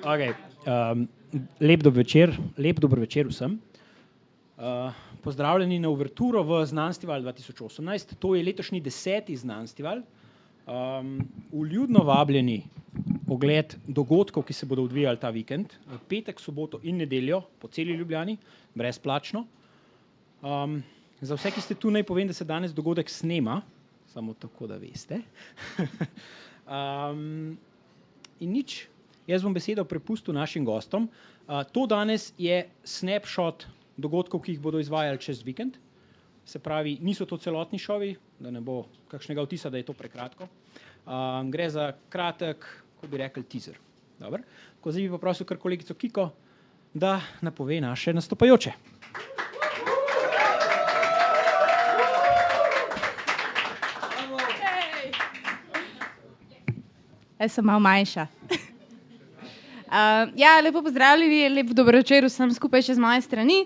Okay. Lep dober večer vsem. Pozdravljeni na Uverturo v Znanstival 2018. To je letošnji 10. Znanstival. Vljudno vabljeni ogled dogodkov, ki se bodo odvijali ta vikend, v petek, soboto in nedeljo po celi Ljubljani, brezplačno. Za vse, ki ste tu, naj povem, da se danes dogodek snema, samo tako, da veste. In nič. Jaz bom besedo prepustil našim gostom. To danes je snapshot dogodkov, ki jih bodo izvajali čez vikend. Se pravi, niso to celotni šovi, da ne bo kakšnega vtisa, da je to prekratko. Gre za kratek, kako bi rekli, teaser. Dobro. Tako, zdaj bi pa prosil kar kolegico Kiko, da napove naše nastopajoče. Jaz sem malo manjša. Lepo pozdravljeni, lep dober večer vsem skupaj še z moje strani.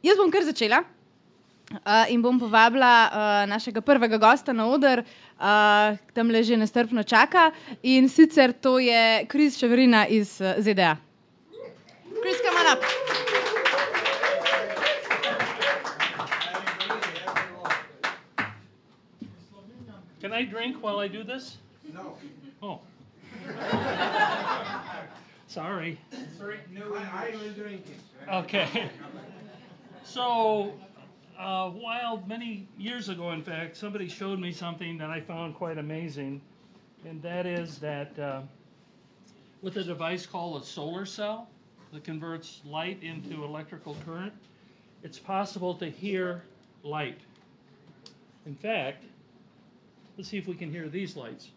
Jaz bom kar začela in bom povabila našega prvega gosta na oder, tamle že nestrpno čaka, in sicer to je Chris Ševerina iz ZDA. Chris, come on up. Can I drink while I do this? No. Oh. Sorry. No, I will drink it. Okay. So, many years ago, in fact, somebody showed me something that I found quite amazing, and that is that with a device called a solar cell that converts light into electrical current, it's possible to hear light. In fact, let's see if we can hear these lights.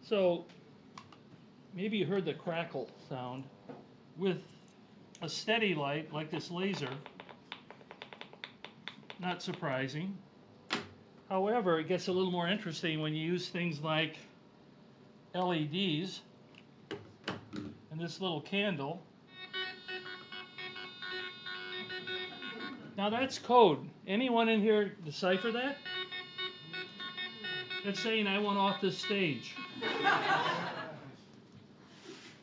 So maybe you heard the crackle sound. With a steady light like this laser, not surprising. However, it gets a little more interesting when you use things like LEDs and this little candle. Now that's code. Anyone in here decipher that? It's saying I want off this stage.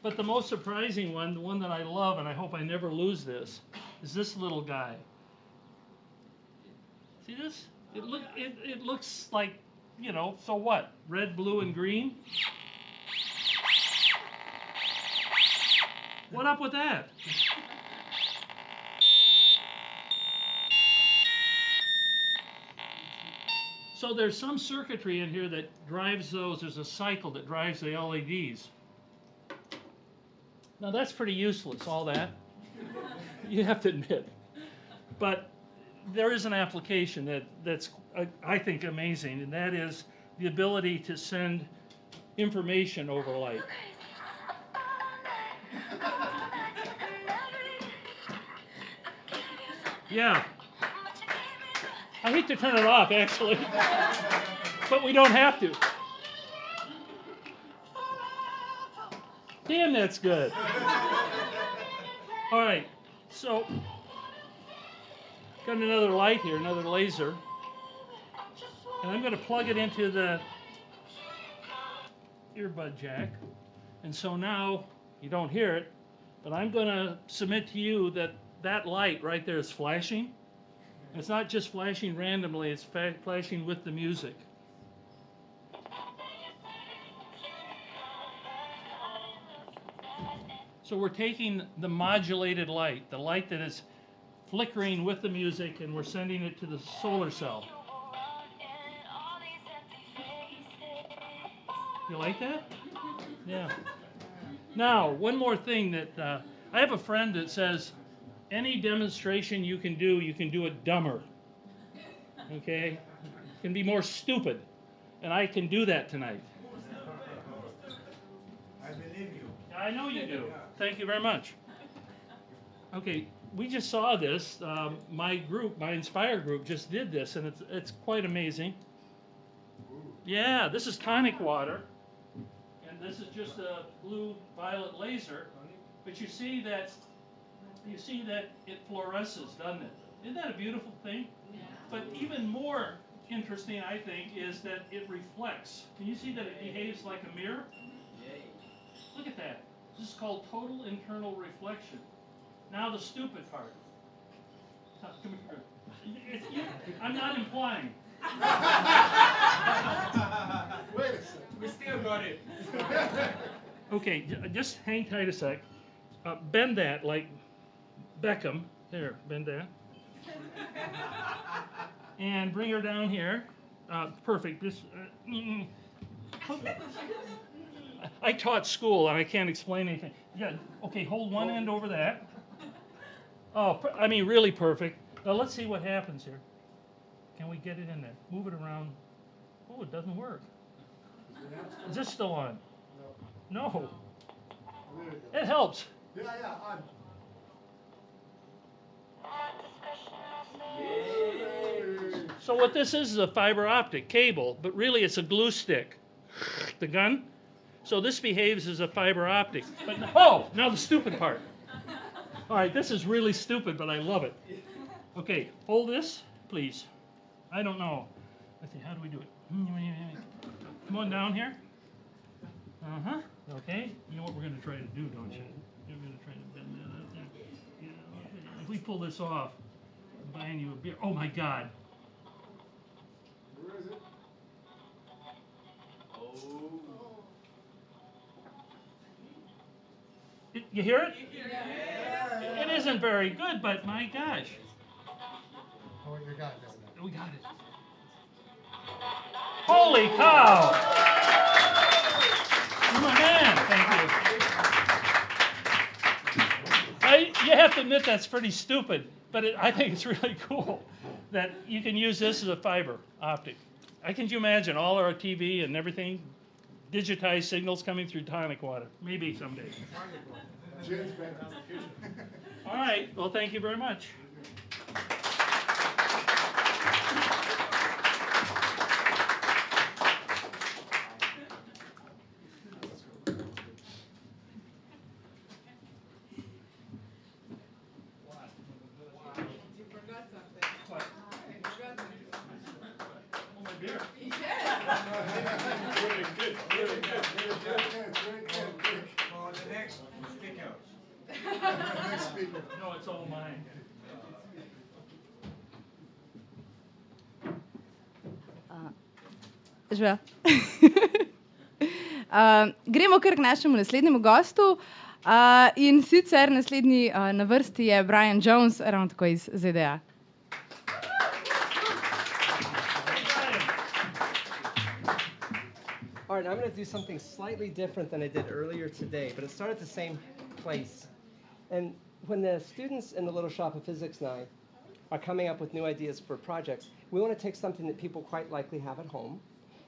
But the most surprising one, the one that I love, and I hope I never lose this, is this little guy. See this? It looks like, so what? Red, blue, and green? What up with that? So there's some circuitry in here that drives those. There's a cycle that drives the LEDs. Now that's pretty useless, all that. You have to admit. But there is an application that's I think amazing, and that is the ability to send information over light. Yeah. I hate to turn it off, actually, but we don't have to. Damn, that's good. All right, so got another light here, another laser, and I'm going to plug it into the earbud jack. And so now you don't hear it, but I'm going to submit to you that light right there is flashing. It's not just flashing randomly, it's flashing with the music. So we're taking the modulated light, the light that is flickering with the music, and we're sending it to the solar cell. You like that? Yeah. Now, one more thing that I have a friend that says, any demonstration you can do it dumber. Okay? It can be more stupid. And I can do that tonight. I believe you. I know you do. Thank you very much. Okay, we just saw this. My Inspire group just did this, and it's quite amazing. Yeah, this is tonic water. And this is just a blue-violet laser. But you see that it fluoresces, doesn't it? Isn't that a beautiful thing? Yeah. But even more interesting, I think, is that it reflects. Can you see that it behaves like a mirror? Look at that. This is called total internal reflection. Now the stupid part. Come here. I'm not implying. Wait a second. We still got it. Okay, just hang tight a sec. Bend that like Beckham. There, bend that. And bring her down here. Perfect. Just. I taught school and I can't explain anything. Yeah. Okay, hold one end over that. Oh, I mean, really perfect. Now let's see what happens here. Can we get it in there? Move it around. Oh, it doesn't work. Is this still on? No. It helps. Yeah, on. So what this is a fiber optic cable, but really it's a glue stick. The gun. So this behaves as a fiber optic. But now the stupid part. All right, this is really stupid, but I love it. Okay, hold this, please. I don't know. Let's see, how do we do it? Come on down here. Okay. You know what we're going to try to do, don't you? You're going to try to bend that up there. Yeah, okay. If we pull this off, I'm buying you a beer. Oh my God. Where is it? You hear it? Yeah. It isn't very good, but my gosh. Oh, you got it. We got it. Holy cow! You're my man. Thank you. You have to admit that's pretty stupid, but I think it's really cool that you can use this as a fiber optic. Can you imagine all our TV and everything, digitized signals coming through tonic water? Maybe someday. All right. Well, thank you very much. No, it's all mine. Živijo. Gremo kar k našemu naslednjemu gostu. In sicer naslednji na vrsti je Brian Jones, ravno tako iz ZDA. All right, I'm going to do something slightly different than I did earlier today, but it started at the same place. And when the students in the Little Shop of Physics and I are coming up with new ideas for projects, we want to take something that people quite likely have at home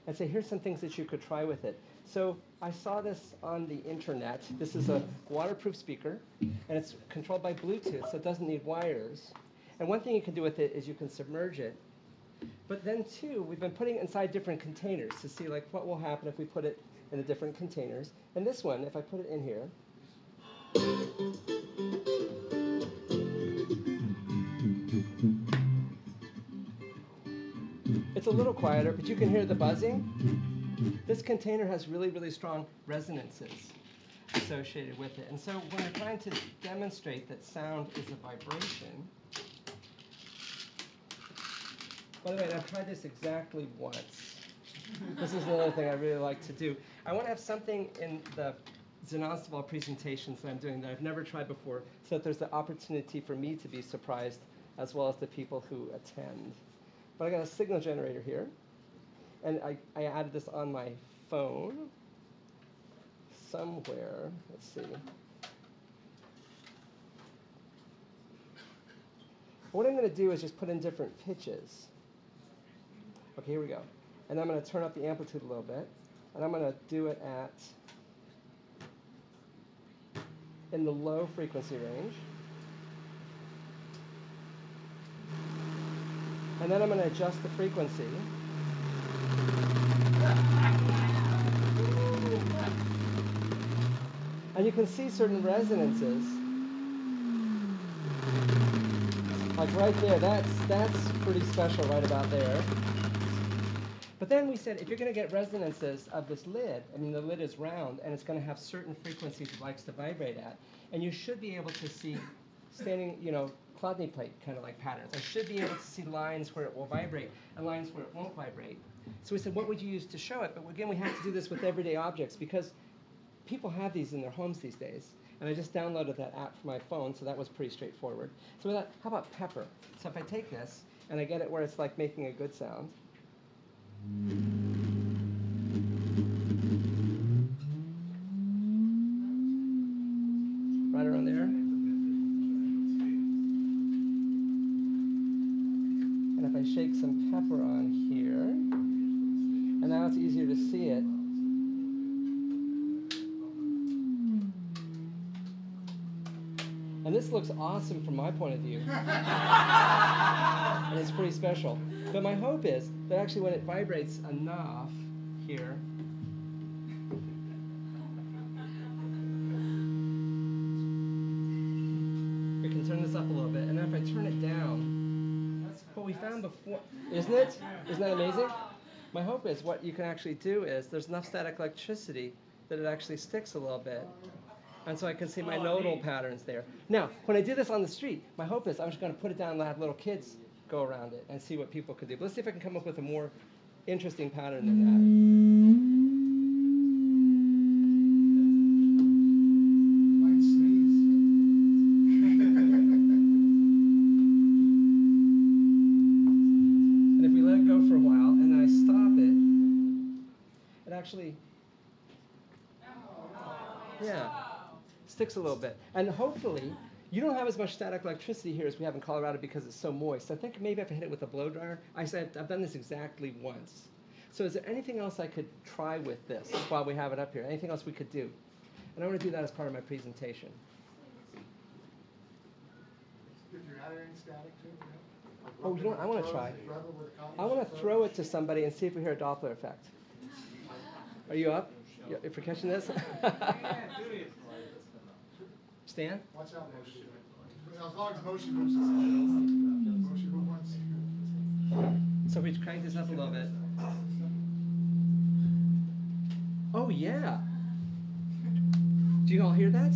and say, here's some things that you could try with it. So I saw this on the internet. This is a waterproof speaker, and it's controlled by Bluetooth, so it doesn't need wires. And one thing you can do with it is you can submerge it. But then, too, we've been putting it inside different containers to see like what will happen if we put it in the different containers. And this one, if I put it in here, it's a little quieter, but you can hear the buzzing. This container has really, really strong resonances associated with it. And so when we're trying to demonstrate that sound is a vibration, by the way, I've tried this exactly once. This is another thing I really like to do. I want to have something in the Znanstival presentations that I'm doing that I've never tried before, so that there's the opportunity for me to be surprised as well as the people who attend. But I got a signal generator here, and I added this on my phone somewhere. Let's see. What I'm going to do is just put in different pitches. Okay, here we go. And I'm going to turn up the amplitude a little bit, and I'm going to do it in the low frequency range. And then I'm going to adjust the frequency. And you can see certain resonances. Like right there, that's pretty special right about there. But then we said, if you're going to get resonances of this lid, I mean, the lid is round, and it's going to have certain frequencies it likes to vibrate at, and you should be able to see standing, Chladni plate kind of like patterns. I should be able to see lines where it will vibrate and lines where it won't vibrate. So we said, what would you use to show it? But again, we have to do this with everyday objects because people have these in their homes these days. And I just downloaded that app for my phone, so that was pretty straightforward. So we thought, how about pepper? So if I take this and I get it where it's like making a good sound. Right around there. And if I shake some pepper on here, and now it's easier to see it. And this looks awesome from my point of view. And it's pretty special. But my hope is that actually when it vibrates enough here, we can turn this up a little bit. And then if I turn it down, what we found before, isn't it? Isn't that amazing? My hope is what you can actually do is there's enough static electricity that it actually sticks a little bit. And so I can see my nodal patterns there. Now, when I do this on the street, my hope is I'm just going to put it down and have little kids go around it and see what people can do. But let's see if I can come up with a more interesting pattern than that. Might sneeze. And if we let it go for a while and then I stop it, it actually, sticks a little bit. And hopefully, you don't have as much static electricity here as we have in Colorado because it's so moist. I think maybe if I hit it with a blow dryer, I said I've done this exactly once. So is there anything else I could try with this while we have it up here? Anything else we could do? And I want to do that as part of my presentation. If you're adding static to it, Oh, you know what? I want to try. I want to throw it to somebody and see if we hear a Doppler effect. Are you up? If you're catching this? Stan? Watch out, motion. As long as motion moves the side. Motion move once. So if we crank this up a little bit. Oh, yeah. Do you all hear that?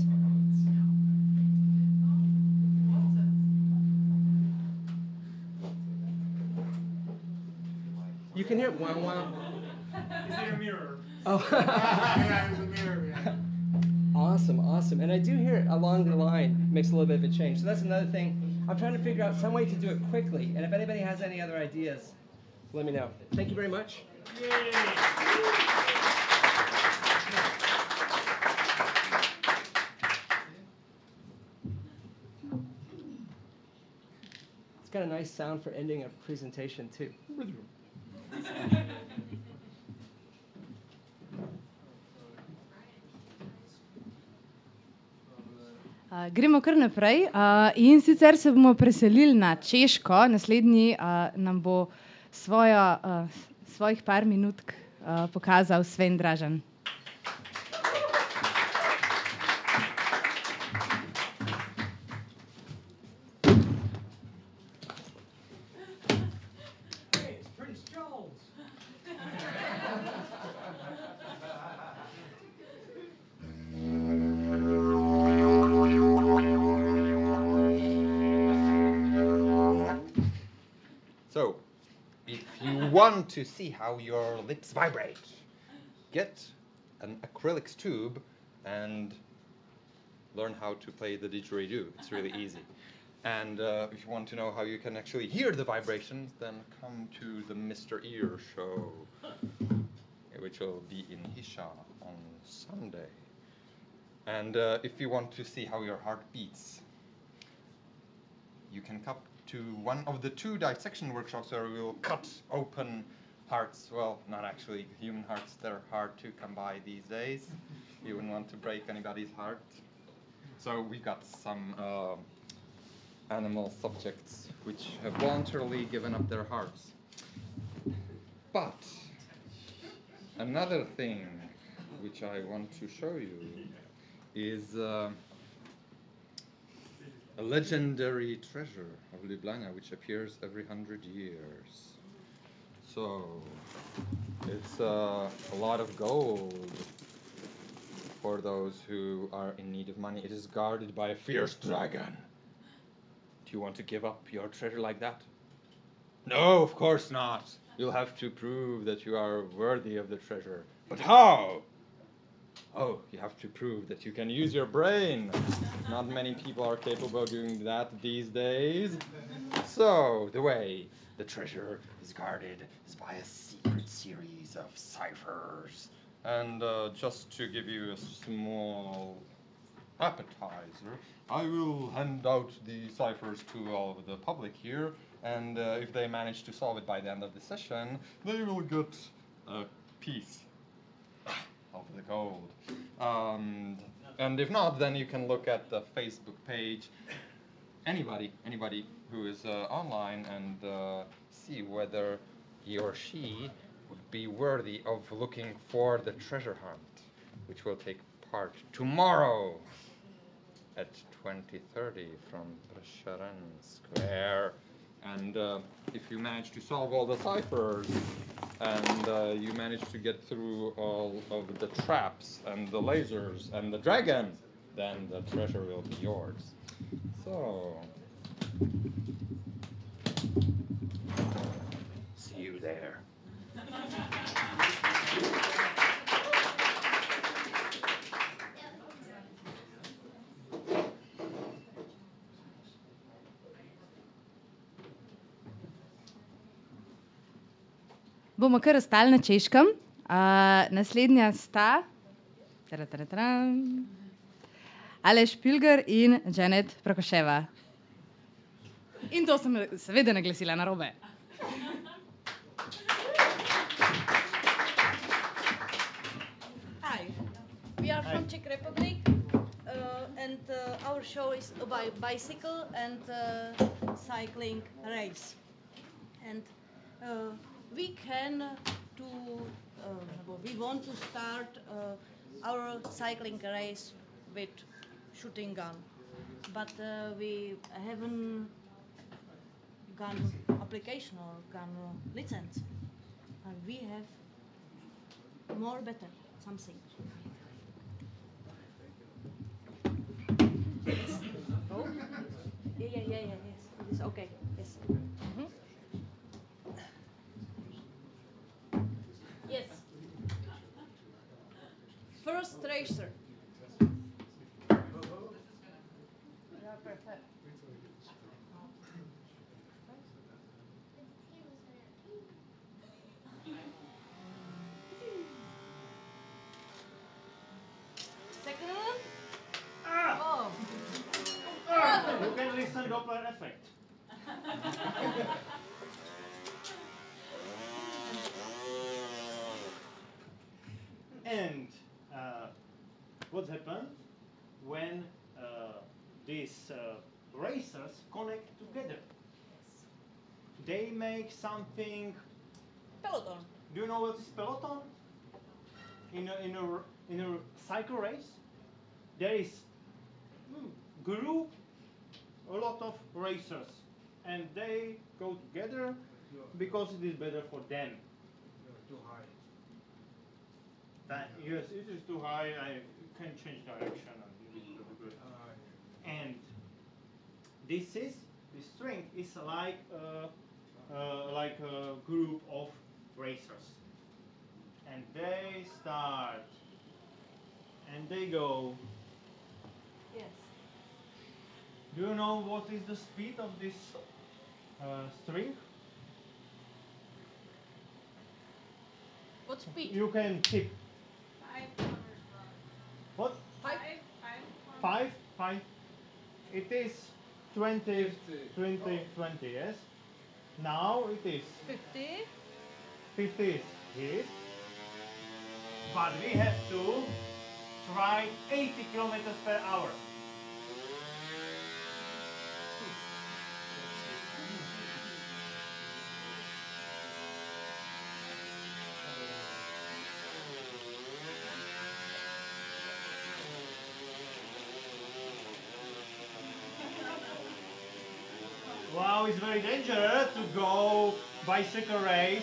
You can hear it. Wow, wow. Is there a mirror? Oh. Yeah, there's a mirror, yeah. Awesome, awesome. And I do hear it along the line makes a little bit of a change. So that's another thing. I'm trying to figure out some way to do it quickly. And if anybody has any other ideas, let me know. Thank you very much. Yay! It's got a nice sound for ending a presentation, too. Gremo kar naprej in sicer se bomo preselili na Češko. Naslednji nam bo svojih par minutk pokazal Sven Dražan. So, if you want to see how your lips vibrate, get an acrylic tube and learn how to play the didgeridoo. It's really easy. And if you want to know how you can actually hear the vibrations, then come to the Mr. Ear show, which will be in Hisha on Sunday. And if you want to see how your heart beats, you can come to one of the 2 dissection workshops where we will cut open hearts. Well, not actually human hearts. They're hard to come by these days. You wouldn't want to break anybody's heart. So we've got some animal subjects which have voluntarily given up their hearts. But another thing which I want to show you is a legendary treasure of Ljubljana which appears every 100 years. So, it's a lot of gold for those who are in need of money. It is guarded by a fierce dragon. Do you want to give up your treasure like that? No, of course not. You'll have to prove that you are worthy of the treasure. But how? Oh, you have to prove that you can use your brain. Not many people are capable of doing that these days. So, the way the treasure is guarded is by a secret series of ciphers. And just to give you a small appetizer, I will hand out the ciphers to all of the public here, and if they manage to solve it by the end of the session, they will get a piece of the gold. And if not, then you can look at the Facebook page, anybody who is online, and see whether he or she would be worthy of looking for the treasure hunt, which will take part tomorrow at 20:30 from Večerno Square. And if you manage to solve all the ciphers, and you manage to get through all of the traps and the lasers and the dragon, then the treasure will be yours. So, see you there. Bomo kar ostali na Češkem. Naslednja sta Aleš Pilger in Janet Prakoševa. In to sem seveda naglasila narobe. Hi, we are from Czech Republic, and our show is about bicycle and cycling race. And we want to start our cycling race with shooting gun, but we haven't gun application or gun license, and we have more better something. Oh? Yeah, yes, it is okay, yes. Mm-hmm. Yes. First racer. Second one? Oh. You can listen Doppler effect. And what happens when these racers connect together? They make something. Peloton. Do you know what is peloton? In a cycle race, there is group, a lot of racers, and they go together because it is better for them. Too high. Yes, it is too high. I can change direction and it will be good. And the string is like a group of racers, and they start and they go. Yes. Do you know what is the speed of this string? What speed? You can tip. 500. What? 5. 5. It is 20, 20, yes. Now it is 50. 50 is here. But we have to try 80 kilometers per hour. Wow, it's very dangerous to go bicycle race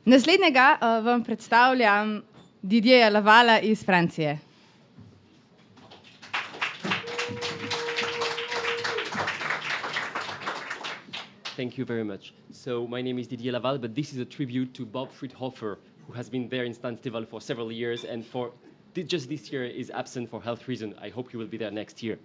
Naslednjega vam predstavljam Didierja Lavala iz Francije. Thank you very much. So my name is Didier Laval, but this is a tribute to Bob Friedhofer, who has been there in Znanstival for several years, and for just this year is absent for health reasons. I hope he will be there next year.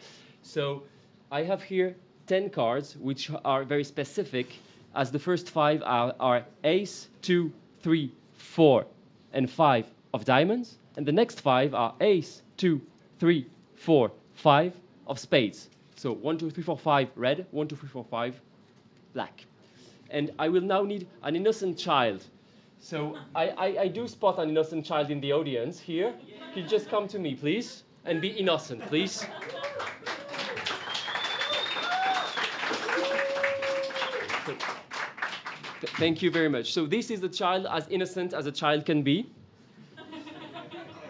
So I have here 10 cards, which are very specific, as the first 5 are ace, 2, 3, 4, and 5 of diamonds, and the next 5 are ace, 2, 3, 4, 5 of spades. So 1, 2, 3, 4, 5 red, 1, 2, 3, 4, 5 black. And I will now need an innocent child. So I do spot an innocent child in the audience here. Could you just come to me, please, and be innocent, please? Thank you very much. So this is the child as innocent as a child can be.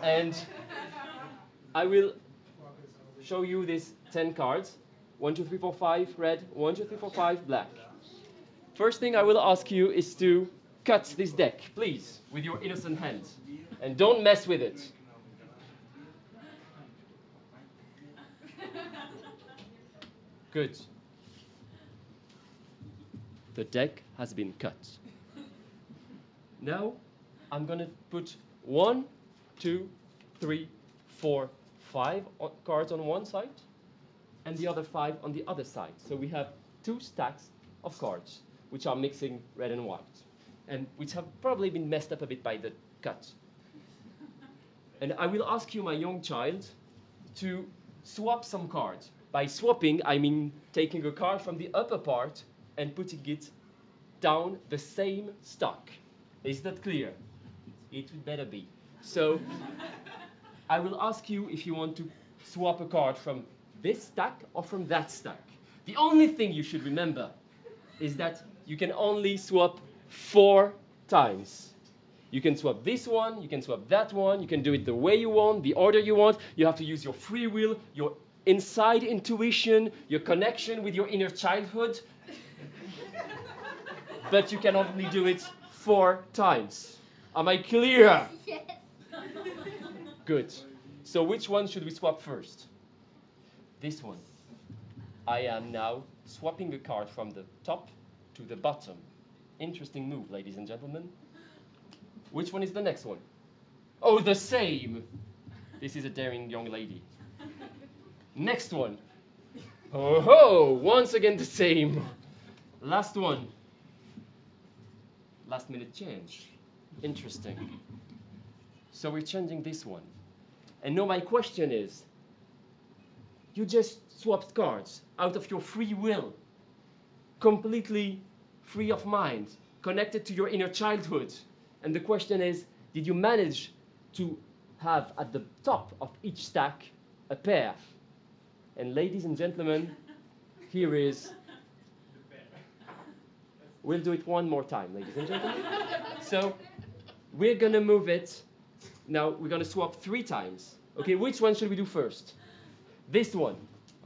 And I will show you these 10 cards. 1, 2, 3, 4, 5 red, 1, 2, 3, 4, 5 black. First thing I will ask you is to cut this deck, please, with your innocent hands. And don't mess with it. Good. The deck has been cut. Now, I'm going to put 1, 2, 3, 4, 5 cards on one side, and the other 5 on the other side. So we have 2 stacks of cards, which are mixing red and white, and which have probably been messed up a bit by the cut. And I will ask you, my young child, to swap some cards. By swapping, I mean taking a card from the upper part and putting it down the same stack. Is that clear? It would better be. So I will ask you if you want to swap a card from this stack or from that stack. The only thing you should remember is that you can only swap 4 times. You can swap this one, you can swap that one, you can do it the way you want, the order you want. You have to use your free will, your inside intuition, your connection with your inner childhood. But you can only do it 4 times. Am I clear? Yes. Good. So which one should we swap first? This one. I am now swapping a card from the top to the bottom. Interesting move, ladies and gentlemen. Which one is the next one? Oh, the same. This is a daring young lady. Next one. Oh ho! Once again the same. Last one. Last minute change. Interesting. So we're changing this one. And now my question is, you just swapped cards out of your free will, completely free of mind, connected to your inner childhood. And the question is, did you manage to have at the top of each stack a pair? And ladies and gentlemen, here is... We'll do it one more time, ladies and gentlemen. So we're going to move it. Now we're going to swap 3 times. Okay, which one should we do first? This one.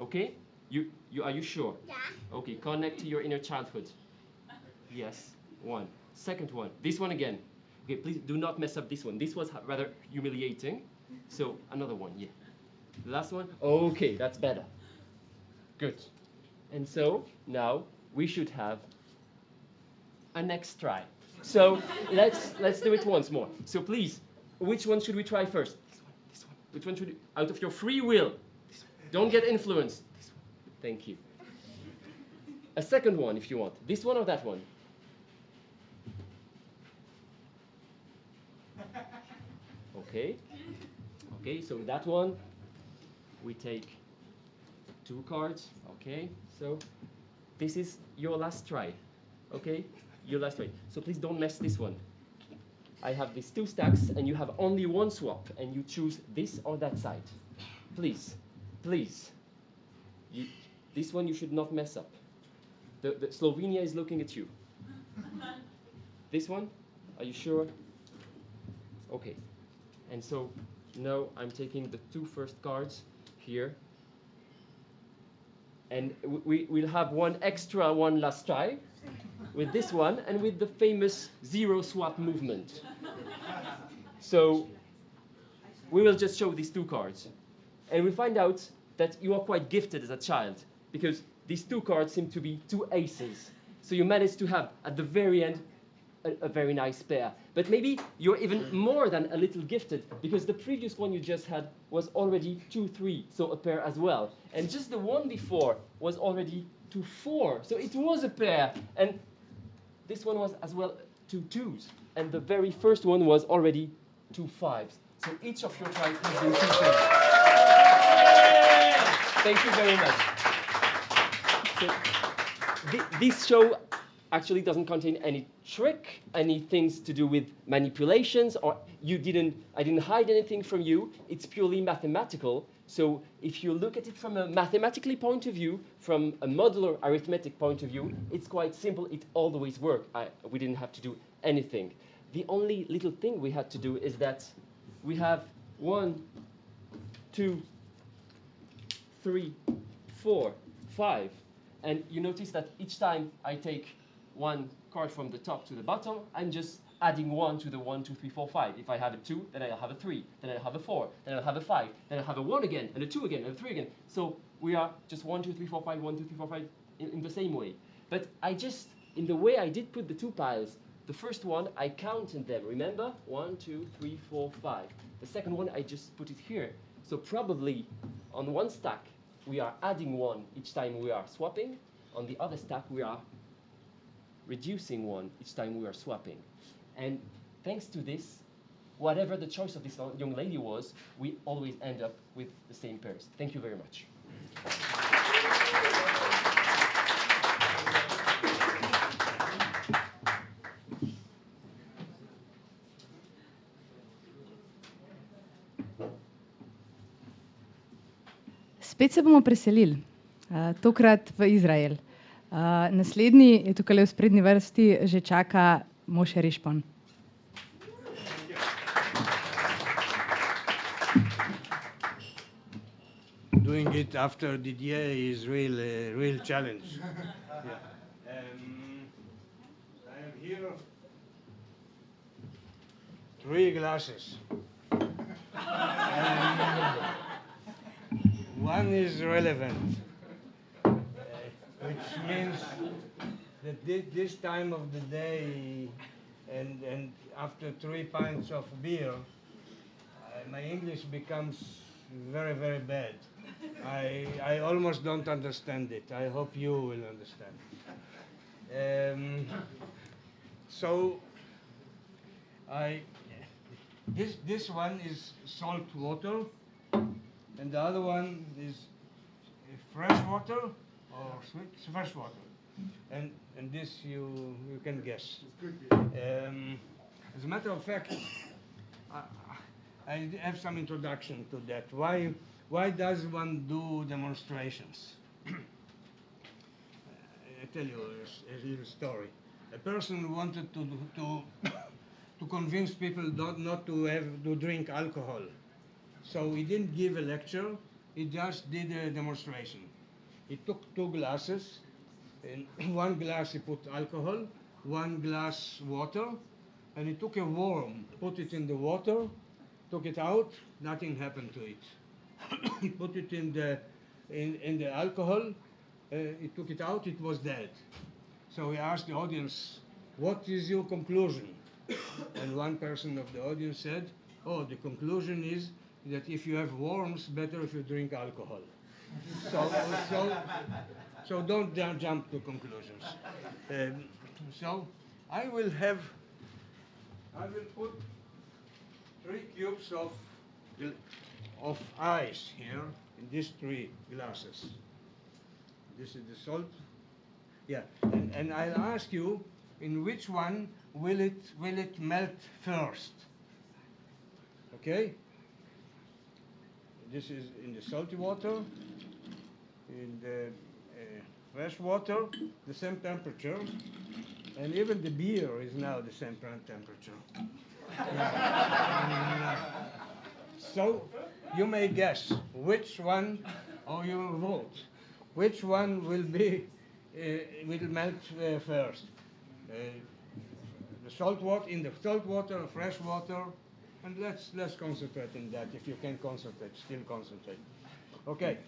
Okay? Are you sure? Yeah. Okay, connect to your inner childhood. Yes. 1. Second one. This one again. Okay, please do not mess up this one. This was rather humiliating. So another one, yeah. The last one. Okay, that's better. Good. And so now we should have a next try. So let's do it once more. So please, which one should we try first? This one. This one. Which one should we, out of your free will? This one. Don't get influenced. This one. Thank you. A second one, if you want. This one or that one? Okay. Okay, so that one, we take 2 cards. Okay, so this is your last try. Okay, your last try. So please don't mess this one. I have these 2 stacks, and you have only 1 swap, and you choose this or that side. Please, please. This one you should not mess up. The Slovenia is looking at you. This one, are you sure? Okay. And so now I'm taking the 2 first cards here. And we'll have one last try with this one and with the famous 0 swap movement. So we will just show these 2 cards. And we'll find out that you are quite gifted as a child, because these 2 cards seem to be 2 aces. So you managed to have, at the very end, a very nice pair. But maybe you're even more than a little gifted, because the previous one you just had was already 2-3, so a pair as well. And just the one before was already 2-4, so it was a pair. And this one was as well 2 2s. And the very first one was already 2 5s. So each of your tries has been 2 3s. Thank you very much. So this show actually doesn't contain any trick, any things to do with manipulations, or I didn't hide anything from you. It's purely mathematical. So if you look at it from a mathematically point of view, from a modular arithmetic point of view, it's quite simple. It always worked. We didn't have to do anything. The only little thing we had to do is that we have 1, 2, 3, 4, 5. And you notice that each time I take 1 card from the top to the bottom, I'm just adding 1 to the 1, 2, 3, 4, 5. If I have a 2, then I'll have a 3, then I'll have a 4, then I'll have a 5, then I'll have a 1 again, and a 2 again, and a 3 again. So we are just 1, 2, 3, 4, 5, 1, 2, 3, 4, 5 in the same way. But in the way I did put the 2 piles, the first one, I counted them. Remember? 1, 2, 3, 4, 5. The second one, I just put it here. So probably on one stack, we are adding 1 each time we are swapping. On the other stack, we are reducing 1 each time we are swapping. And thanks to this, whatever the choice of this young lady was, we always end up with the same pairs. Thank you very much. Spet se bomo preselili, tokrat v Izrael. Naslednji je tukaj v sprednji vrsti, že čaka Moše Rišpon. Doing it after Didier is real challenge. Yeah. I have here 3 glasses. One is relevant, which means that this time of the day and after 3 pints of beer, my English becomes very, very bad. I almost don't understand it. I hope you will understand. So this one is salt water, and the other one is fresh water or sweet fresh water, and this you can guess. As a matter of fact, I have some introduction to that. Why does one do demonstrations? I tell you a little story. A person wanted to convince people not to drink alcohol. So he didn't give a lecture, he just did a demonstration. He took 2 glasses, in 1 glass he put alcohol, 1 glass water, and he took a worm, put it in the water, took it out, nothing happened to it. He put it in the alcohol, he took it out, it was dead. So he asked the audience, what is your conclusion? And one person of the audience said, oh, the conclusion is that if you have worms, better if you drink alcohol. So don't jump to conclusions. So I will put 3 cubes of ice here in these 3 glasses. This is the salt. Yeah, and I'll ask you, in which one will it melt first? Okay. This is in the salty water, in the fresh water, the same temperature, and even the beer is now the same temperature. So you may guess which one, or you vote, which one will melt first. The salt water, in the salt water, fresh water, and let's concentrate in that. If you can concentrate, still concentrate. Okay,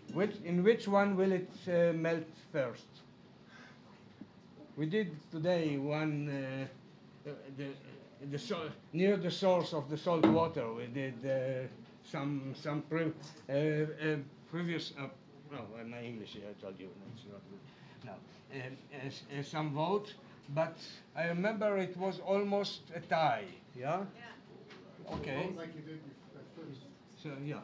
in which one will it melt first? We did today one near the source of the salt water. We did some previous. No, my English I told you it's not good. No, some vote, but I remember it was almost a tie. Yeah. Okay. Vote like you did at first. So yeah.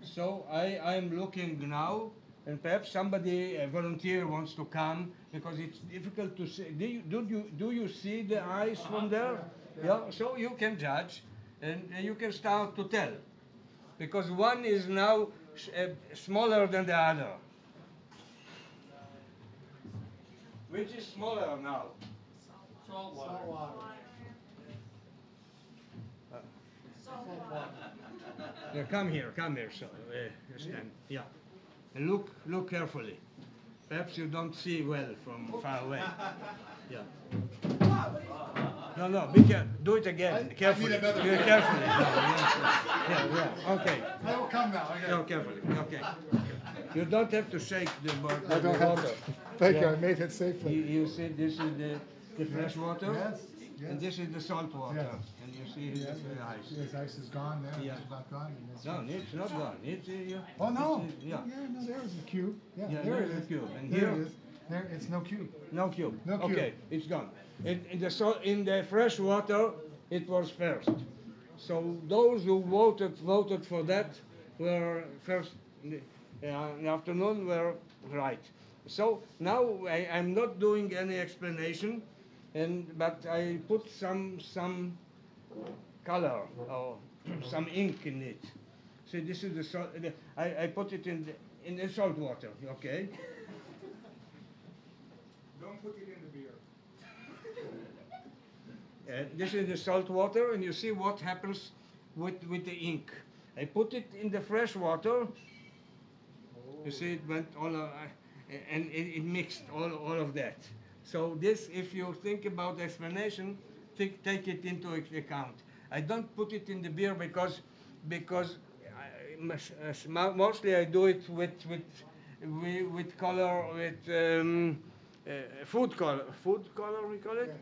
So I'm looking now, and perhaps somebody, a volunteer, wants to come because it's difficult to see. Do you see the eyes from there? Yeah. So you can judge, and you can start to tell, because one is now smaller than the other. Which is smaller now? Salt water. Salt water. Yeah, come here, so stand. Yeah, and look carefully. Perhaps you don't see well from far away. Yeah. No, be careful. Do it again, carefully. another Do it one. carefully. Yeah. Okay. I will come now. Okay. No, carefully. Okay. You don't have to shake the I water. don't have to. Thank you. Yeah. I made it safely. You see, this is the fresh water, Yes. and this is the salt water. Yes. And you see Yes, the ice. yes, ice is gone there. Yeah. It's not gone. and it's- No, it's not gone. It's Oh no. yeah. No, there's the cube. Yeah, Yeah, there there's it the is. cube. And There here- it is. There, it's no cube. No cube. No cube. Okay, it's gone. In the fresh water, it was first. So those who voted for that were first in the afternoon were right. So now I'm not doing any explanation, but I put some color or some ink in it. See, this is the salt. I put it in the salt water. Okay. Don't put it in the beer. This is the salt water, and you see what happens with the ink. I put it in the fresh water. You see, it went all, and it mixed all of that. So this, if you think about the explanation, take it into account. I don't put it in the beer because mostly I do it with color, with food color we call it.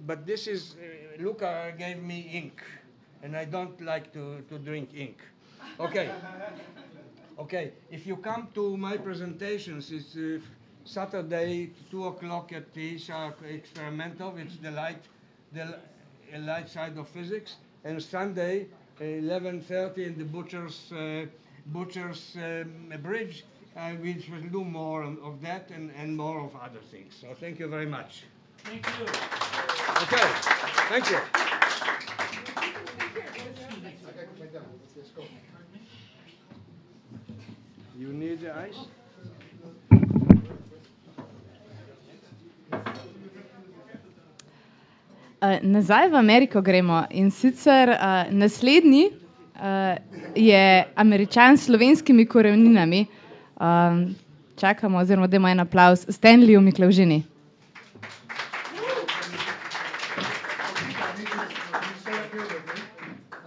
But this is Luca gave me ink, and I don't like to drink ink. Okay. Okay. If you come to my presentations, it's Saturday 2 o'clock at the Isha Experimental. It's the light side of physics, and Sunday 11:30 in the Butcher's Bridge. We will do more of that and more of other things. So thank you very much. Thank you. Okay, thank you. Let's go. You need the ice? Nazaj v Ameriko gremo in sicer naslednji je Američan s slovenskimi koreninami. Čakamo oziroma dajmo en aplavz Stanleyju Miklavžini.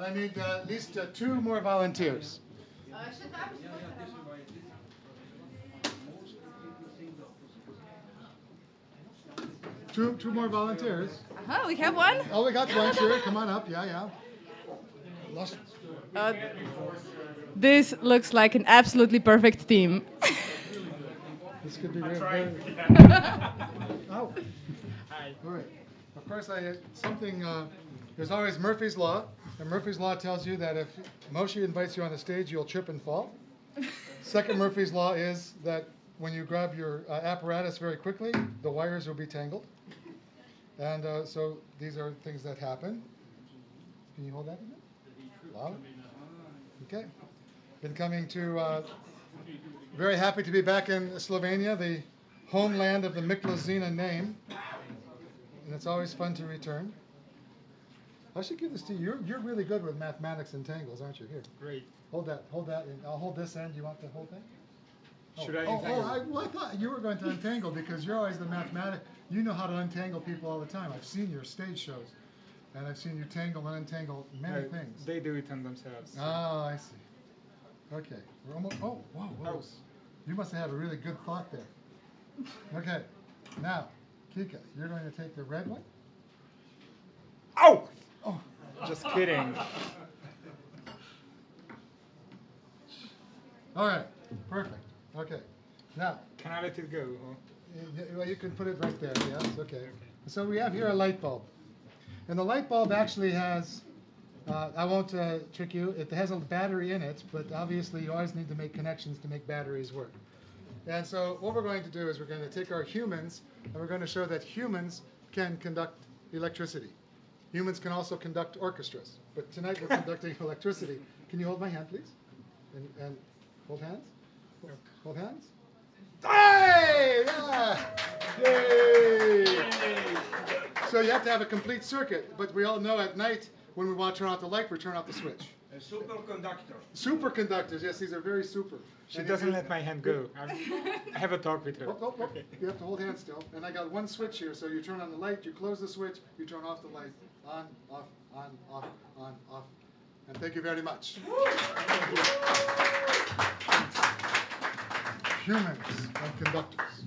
I need at least 2 more volunteers. Two more volunteers. Aha, we have one. Oh, we got one. Sure, come on up. Yeah. Lost. This looks like an absolutely perfect team. This could be very. Oh. All right. Of course, there's always Murphy's Law, and Murphy's Law tells you that if Moshe invites you on the stage, you'll trip and fall. Second Murphy's Law is that when you grab your apparatus very quickly, the wires will be tangled. And so these are things that happen. Can you hold that a bit? Loud? Okay. Been coming to Very happy to be back in Slovenia, the homeland of the Miklozina name. And it's always fun to return. I should give this to you. You're really good with mathematics and tangles, aren't you? Here. Great. Hold that, and I'll hold this end. You want the whole thing? Should I untangle? I thought you were going to untangle because you're always the mathematic. You know how to untangle people all the time. I've seen your stage shows, and I've seen you tangle and untangle many things. They do it on themselves. Oh, I see. Okay. We're almost. Oh, whoa. You must have had a really good thought there. Okay. Now, Kika, you're going to take the red one. Ow! Oh. Just kidding. All right. Perfect. Okay. Now. Can I let it go? Well, you can put it right there. Yes. Okay. So we have here a light bulb, and the light bulb actually has. I won't trick you. It has a battery in it, but obviously you always need to make connections to make batteries work. And so what we're going to do is we're going to take our humans, and we're going to show that humans can conduct electricity. Humans can also conduct orchestras, but tonight we're conducting electricity. Can you hold my hand, please? And hold hands? Hold hands? Hey! Yeah! Yay! So you have to have a complete circuit, but we all know at night when we want to turn off the light, we turn off the switch. A superconductor. Superconductors, yes, these are very super. She doesn't let my hand go. I have a talk with her. Okay. You have to hold hands still. And I got one switch here, so you turn on the light, you close the switch, you turn off the light. On, off, on, off, on, off. And thank you very much. Humans and conductors.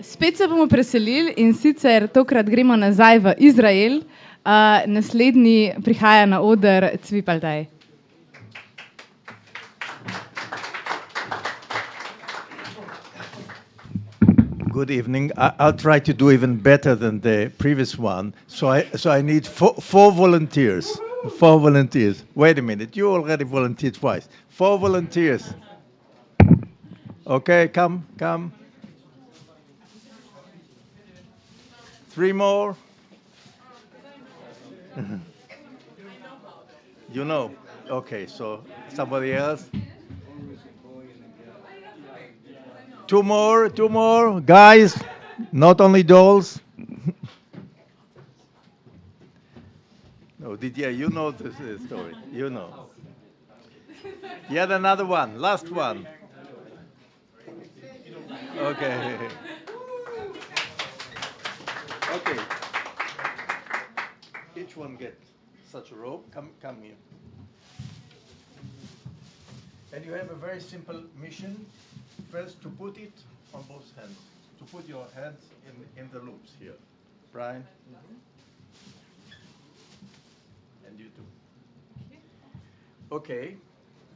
Spet se bomo preselili in sicer tokrat gremo nazaj v Izrael. Naslednji prihaja na oder Cvipaltaj. Good evening. I'll try to do even better than the previous one. So I need four volunteers. 4 volunteers. Wait a minute. You already volunteered twice. 4 volunteers. Okay, come. 3 more. You know. Okay, so somebody else. 2 more. Guys, not only dolls. No, Didier, you know this story. You know. Yet another one. Last one. Okay. Okay. Each one gets such a rope. Come here. And you have a very simple mission. First, to put it on both hands. To put your hands in the loops here. Brian? And you too. Okay.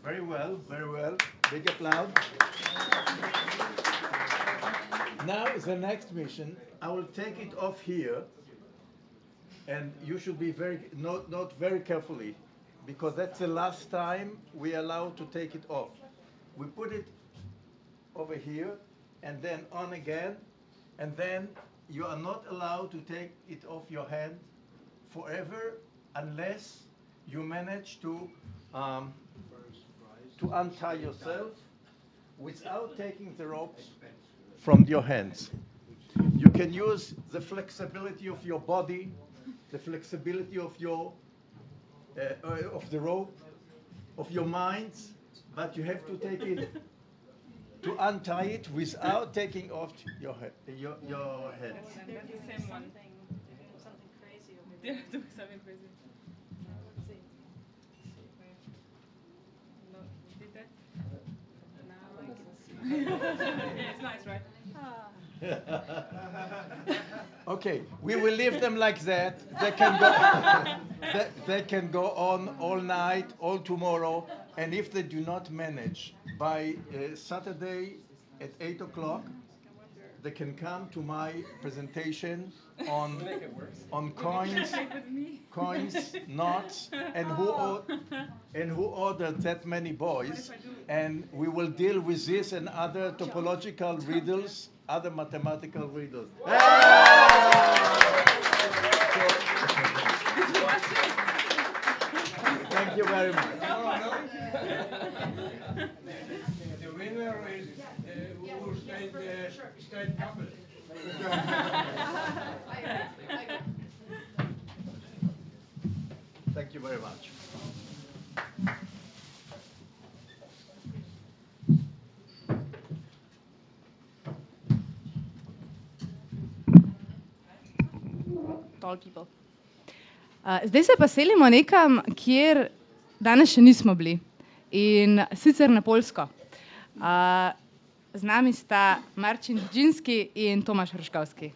Very well. Big applause. Now the next mission. I will take it off here. And you should be not very carefully, because that's the last time we allow to take it off. We put it over here, and then on again, and then you are not allowed to take it off your hand forever unless you manage to untie yourself without taking the ropes from your hands. You can use the flexibility of your body, the flexibility of your of the rope, of your minds, but you have to take it to untie it without taking off your hands. Something crazy over there. Something crazy. Let's see. No, did that? Now I can see. It's nice, right? Okay, we will leave them like that. They can go on all night, all tomorrow, and if they do not manage by Saturday at 8 o'clock, they can come to my presentation on coins, knots, and who ordered that many boys, and we will deal with this and other topological riddles, other mathematical riddles. Thank you very much. Thank you very much. Tall people. Zdaj se pa selimo nekam, kjer danes še nismo bili. In sicer na Poljsko. Z nami sta Marcin Džinski in Tomaž Hruškovski.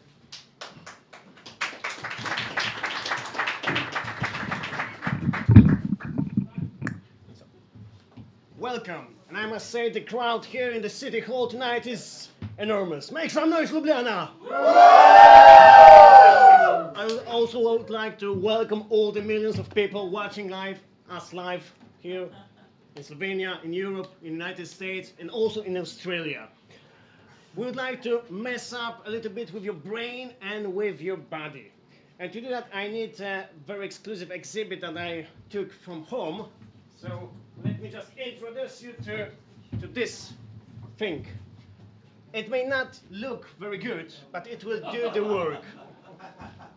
Welcome, and I must say the crowd here in the city hall tonight is enormous. Make some noise, Ljubljana! I would also like to welcome all the millions of people watching us live here in Slovenia, in Europe, in the United States, and also in Australia. We would like to mess up a little bit with your brain and with your body. And to do that, I need a very exclusive exhibit that I took from home. So let me just introduce you to this thing. It may not look very good, but it will do the work.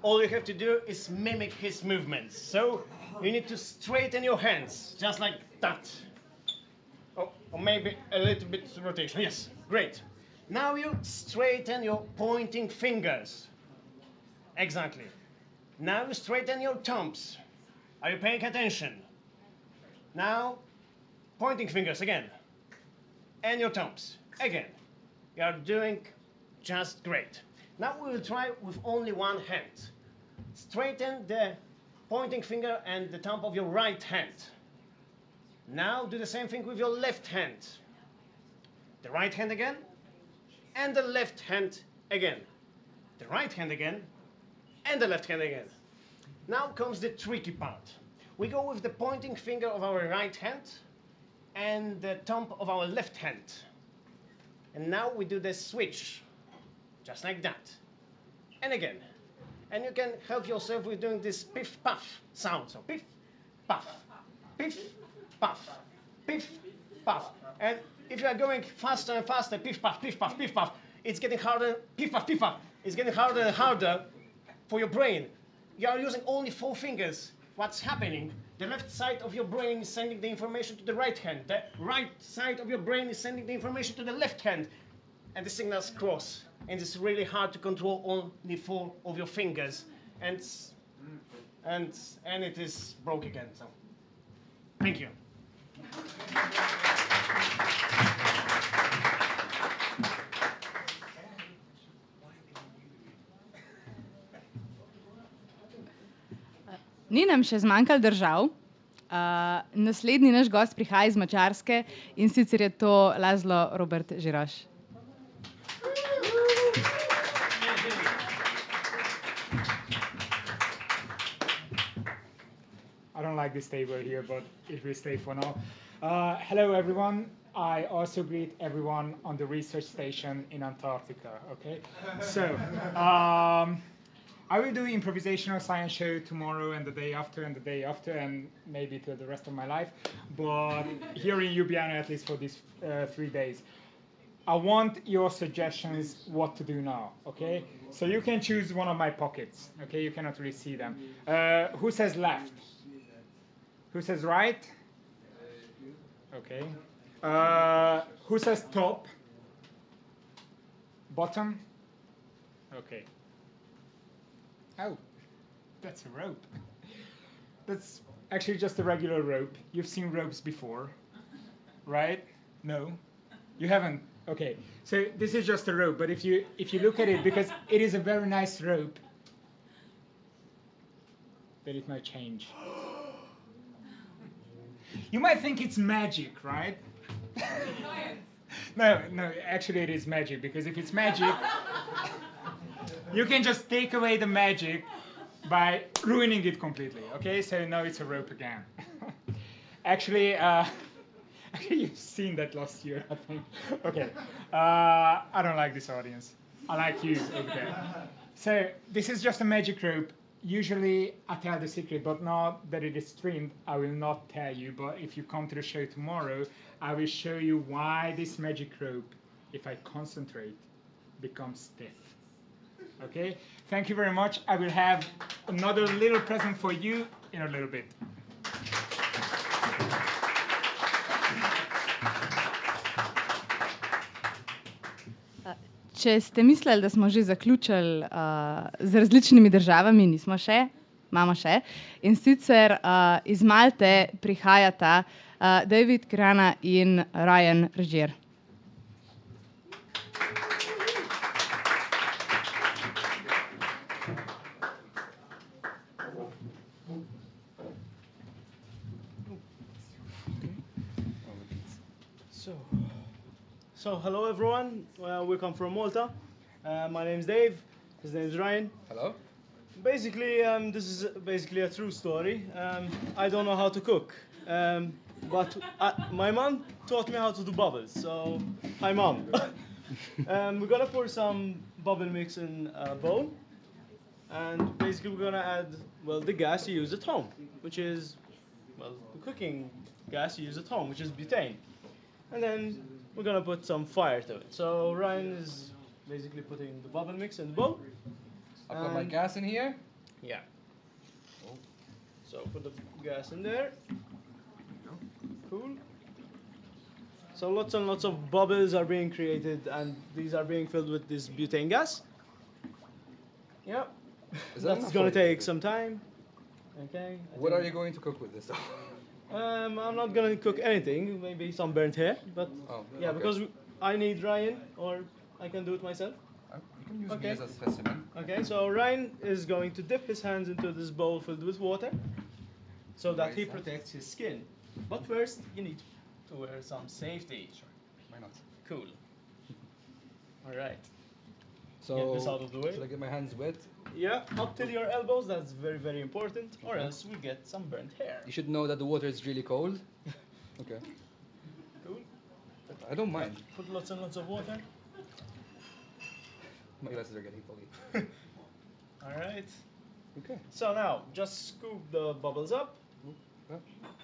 All you have to do is mimic his movements. So you need to straighten your hands, just like that. Oh, or maybe a little bit rotation. Yes, great. Now you straighten your pointing fingers. Exactly. Now you straighten your thumbs. Are you paying attention? Now, pointing fingers again. And your thumbs again. You are doing just great. Now we will try with only one hand. Straighten the pointing finger and the thumb of your right hand. Now do the same thing with your left hand. The right hand again, and the left hand again. The right hand again, and the left hand again. Now comes the tricky part. We go with the pointing finger of our right hand and the thumb of our left hand. And now we do the switch, just like that. And again. And you can help yourself with doing this piff-puff sound. So piff, puff, piff, puff, piff, puff. And if you are going faster and faster, piff, puff, piff, puff, piff, puff, it's getting harder, piff, puff, piff, puff. It's getting harder and harder for your brain. You are using only 4 fingers. What's happening? The left side of your brain is sending the information to the right hand. The right side of your brain is sending the information to the left hand. And the signals cross. And it's really hard to control only 4 of your fingers. And it is broke again. So, thank you. Ni nam še zmanjkalo držav. Naslednji naš gost prihaja iz Madžarske in sicer je to Laszlo Robert Žiroš. I don't like this table here, but it will stay for now. Hello, everyone. I also greet everyone on the research station in Antarctica. Okay, so I will do improvisational science show tomorrow and the day after and the day after and maybe till the rest of my life. But here in Ljubljana, at least for these 3 days, I want your suggestions what to do now. Okay, so you can choose one of my pockets. Okay, you cannot really see them. Who says left? Who says right? Okay. Who says top? Bottom? Okay. Oh, that's a rope. That's actually just a regular rope. You've seen ropes before, right? No? You haven't? Okay. So this is just a rope, but if you look at it, because it is a very nice rope, then it might change. You might think it's magic, right? No, actually it is magic, because if it's magic, you can just take away the magic by ruining it completely, okay? So now it's a rope again. Actually, you've seen that last year, I think. Okay, I don't like this audience. I like you over there. So this is just a magic rope. Usually I tell the secret, but now that it is streamed, I will not tell you. But if you come to the show tomorrow, I will show you why this magic rope, if I concentrate, becomes stiff. Okay? Thank you very much. I will have another little present for you in a little bit. Če ste mislili, da smo že zaključili z različnimi državami, nismo še, imamo še. In sicer iz Malte prihajata David Krana in Ryan Režier. So hello everyone, we come from Malta. My name's Dave, his name's Ryan. Hello. Basically, this is basically a true story. I don't know how to cook, but my mom taught me how to do bubbles. So, hi mom. We're gonna pour some bubble mix in a bowl, and basically we're gonna add, well, the gas you use at home, which is, well, the cooking gas you use at home, which is butane. And then we're gonna put some fire to it. So Ryan is basically putting the bubble mix in the bowl. I've got my gas in here. Yeah. So put the gas in there. Cool. So lots and lots of bubbles are being created, and these are being filled with this butane gas. Yeah. That's gonna take some time. Okay. What are you going to cook with this? I'm not gonna cook anything. Maybe some burnt hair, but yeah, okay. because I need Ryan, or I can do it myself. You can use me as a specimen. Okay, so Ryan is going to dip his hands into this bowl filled with water, so that he protects his skin. But first, you need to wear some safety. Sure. Why not? Cool. All right. So Get this out of the way. should I get my hands wet? Yeah, up till your elbows. That's very, very important, or else we get some burnt hair. You should know that the water is really cold. Okay. Cool. I don't mind. Put lots and lots of water. My glasses are getting foggy. All right. Okay. So now, just scoop the bubbles up. Yeah.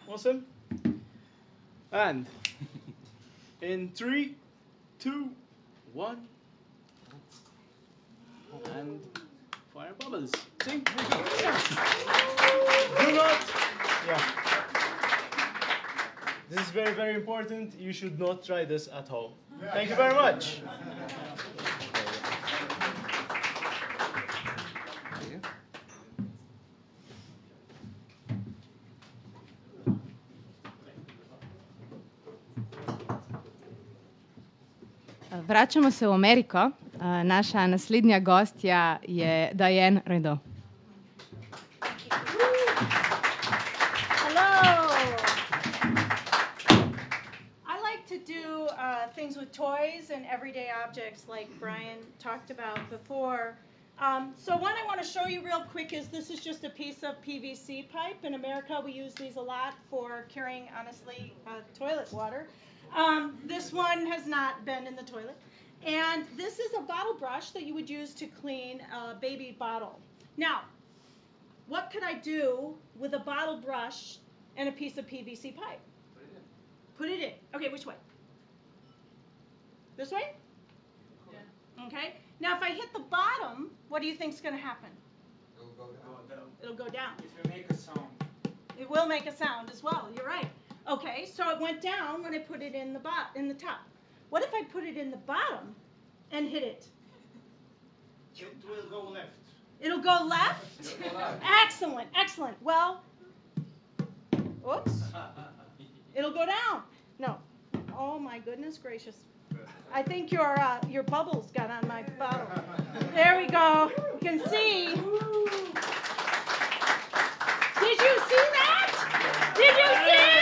Awesome. And in 3, 2, 1, and fire bubbles. See? Do not. Yeah. This is very, very important. You should not try this at home. Thank you very much. Vračamo se v Ameriko. Naša naslednja gostja je Diane Redo. Hello. I like to do things with toys and everyday objects like Brian talked about before. So one I want to show you real quick is this is just a piece of PVC pipe. In America, we use these a lot for carrying, honestly, toilet water. This one has not been in the toilet. And this is a bottle brush that you would use to clean a baby bottle. Now, what could I do with a bottle brush and a piece of PVC pipe? Put it in. Okay, which way? This way? Yeah. Okay. Now, if I hit the bottom, what do you think is going to happen? It'll go down. It'll go down. It will make a sound. It will make a sound as well. You're right. Okay, so it went down when I put it in the top. What if I put it in the bottom and hit it? It will go left. It'll go left? Excellent, excellent. Well, oops. It'll go down. No. Oh my goodness gracious. I think your bubbles got on my bottle. There we go. You can see. Did you see that? Did you see?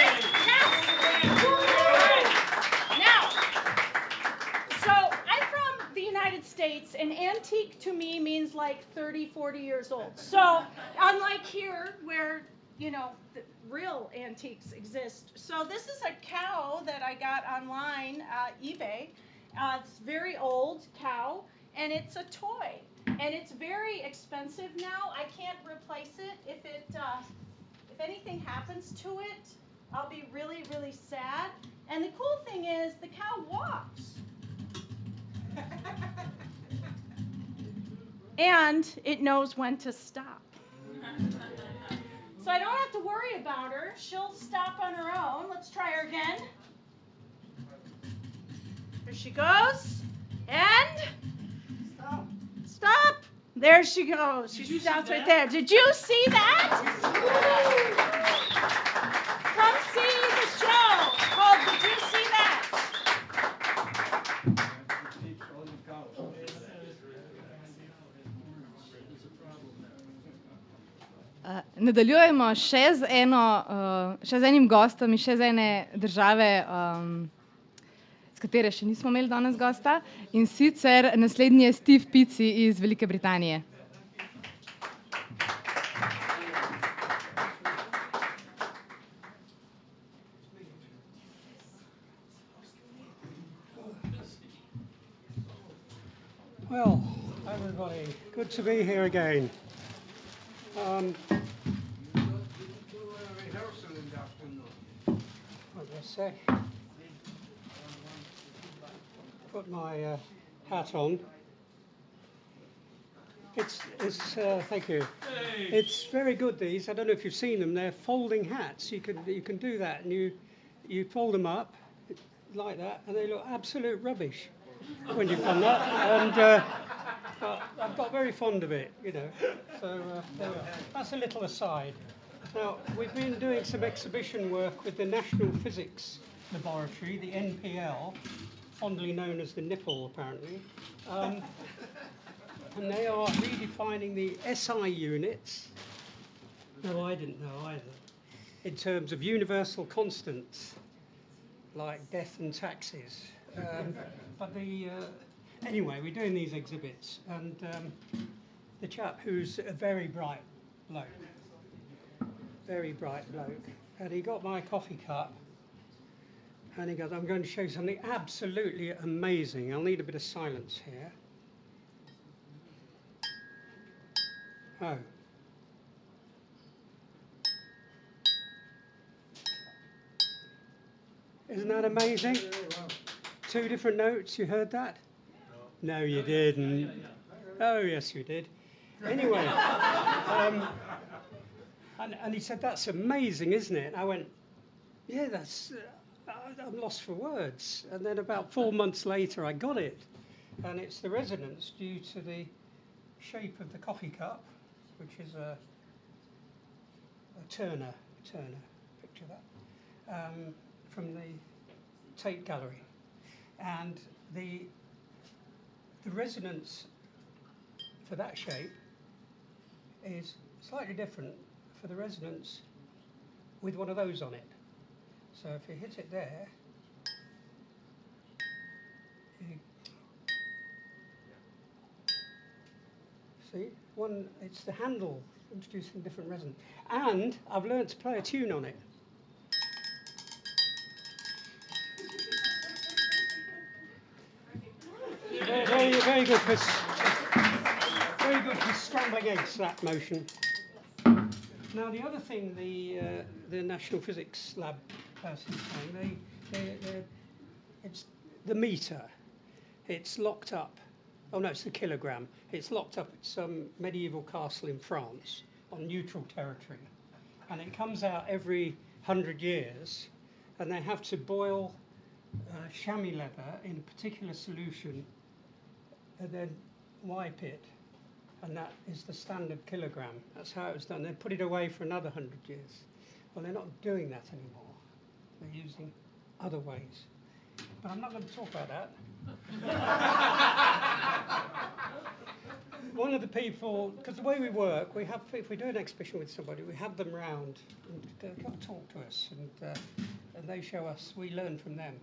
States, an antique to me means like 30, 40 years old. So unlike here where, you know, the real antiques exist. So this is a cow that I got online, eBay. It's a very old cow, and it's a toy. And it's very expensive now. I can't replace it. If anything happens to it, I'll be really, really sad. And the cool thing is the cow walks. and it knows when to stop. So I don't have to worry about her. She'll stop on her own. Let's try her again. There she goes. And stop. There she goes. She stops right there. Did you see that? Come see the show called Did You See That? Nadaljujemo še z enim gostom iz še z ene države, s katere še nismo imeli danes gosta, in sicer naslednji je Steve Pici iz Velike Britanije. Well, everybody, good to be here again. Put my hat on. Thank you. It's very good, these. I don't know if you've seen them. They're folding hats. You can do that, and you fold them up like that, and they look absolute rubbish when you've done that. And but I've got very fond of it, you know. So there we are. That's a little aside. Now, we've been doing some exhibition work with the National Physics Laboratory, the NPL, fondly known as the nipple, apparently. And they are redefining the SI units. No, I didn't know either. In terms of universal constants, like death and taxes. Anyway, we're doing these exhibits, and the chap who's a very bright bloke, and he got my coffee cup, and he goes, I'm going to show you something absolutely amazing. I'll need a bit of silence here. Oh. Isn't that amazing? 2 different notes, you heard that? No, you didn't. Oh, yes, you did. Anyway, and he said, that's amazing, isn't it? And I went, yeah, that's, I'm lost for words. And then about 4 months later, I got it. And it's the resonance due to the shape of the coffee cup, which is a Turner, picture that, from the Tate Gallery. And the resonance for that shape is slightly different for the resonance with one of those on it. So if you hit it there, see, it's the handle introducing different resonance. And I've learned to play a tune on it. Very good for scrambling eggs, that motion. Now the other thing the National Physics Lab person is saying, it's the meter. It's locked up. Oh no, it's the kilogram. It's locked up at some medieval castle in France on neutral territory, and it comes out every 100 years, and they have to boil chamois leather in a particular solution and then wipe it, and that is the standard kilogram. That's how it was done. They put it away for another 100 years. Well, they're not doing that anymore. They're using other ways. But I'm not going to talk about that. One of the people, because the way we work, if we do an exhibition with somebody, we have them round and they come talk to us, and they show us, we learn from them.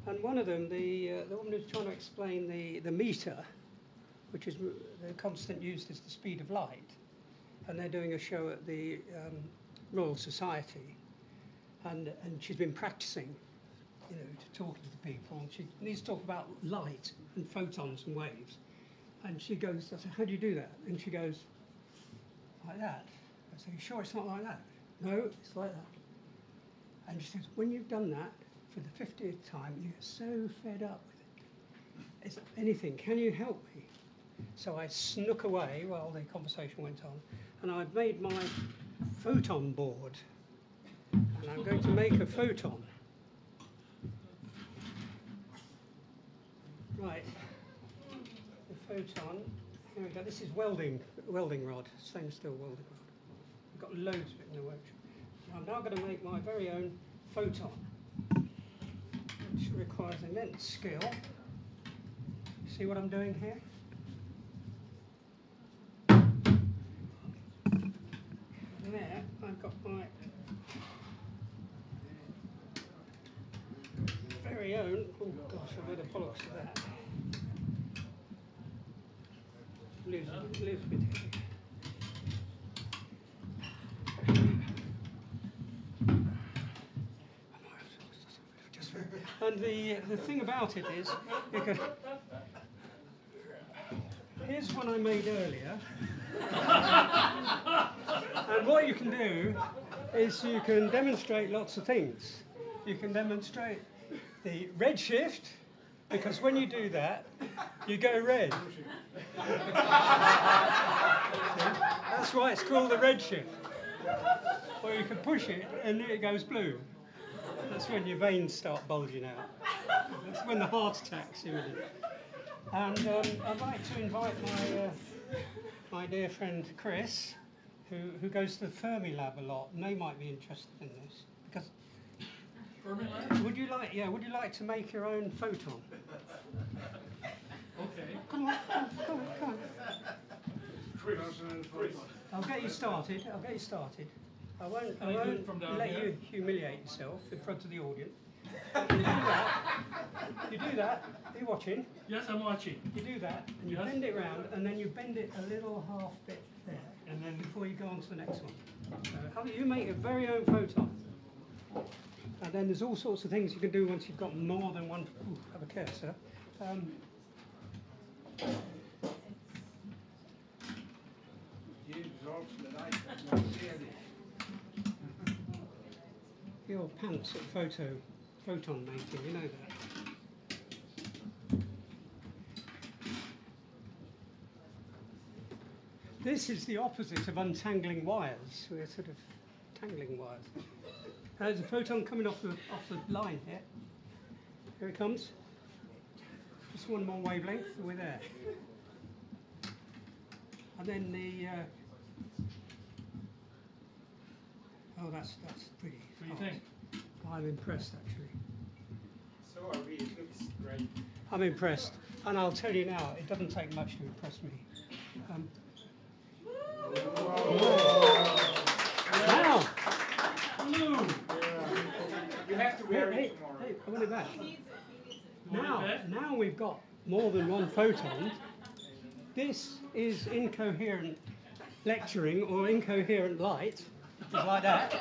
And one of them, the woman who's trying to explain the meter, which is the constant used is the speed of light, and they're doing a show at the Royal Society, and she's been practicing, you know, to talking to the people, and she needs to talk about light and photons and waves, and she goes, I said, how do you do that? And she goes, like that. I said, you sure it's not like that? No, it's like that. And she says, when you've done that for the 50th time, you're so fed up with it. Is there anything, can you help me? So I snuck away while the conversation went on, and I've made my photon board. And I'm going to make a photon. Right. The photon. Here we go. This is welding rod, stainless steel welding rod. I've got loads of it in the workshop. I'm now going to make my very own photon, which requires immense skill. See what I'm doing here? There, I've got my very own. Oh gosh, I better bollocks to that. Lose a bit here. And the thing about it is, you can. Here's one I made earlier. And what you can do is you can demonstrate lots of things. You can demonstrate the red shift, because when you do that, you go red. That's why it's called the red shift. Or you can push it and it goes blue. That's when your veins start bulging out. That's when the heart attack's imminent. And I'd like to invite my dear friend Chris, who goes to the Fermi Lab a lot, and they might be interested in this. Because Fermi Lab? would you like to make your own photon? Okay. Come on. I'll get you started. I won't Can I do it from down let here? you humiliate yourself in front of the audience. You do that. Are you watching? Yes, I'm watching. You do that, and you Yes. bend it round, and then you bend it a little half bit there, and then before you go on to the next one. You make your very own photon. And then there's all sorts of things you can do once you've got more than one. Ooh, have a cursor. Your pants at photon making, you know that. This is the opposite of untangling wires. We're sort of tangling wires. There's a photon coming off the line here. Here it comes. Just one more wavelength, and we're there. And then the. Oh, that's pretty. What do you think? I'm impressed, actually. So are we. It looks great. I'm impressed, and I'll tell you now, it doesn't take much to impress me. Now, Blue. You have to wear hey, it tomorrow. hey, I want it back. Want it back? Now we've got more than one photon. This is incoherent lecturing or incoherent light. It's like that.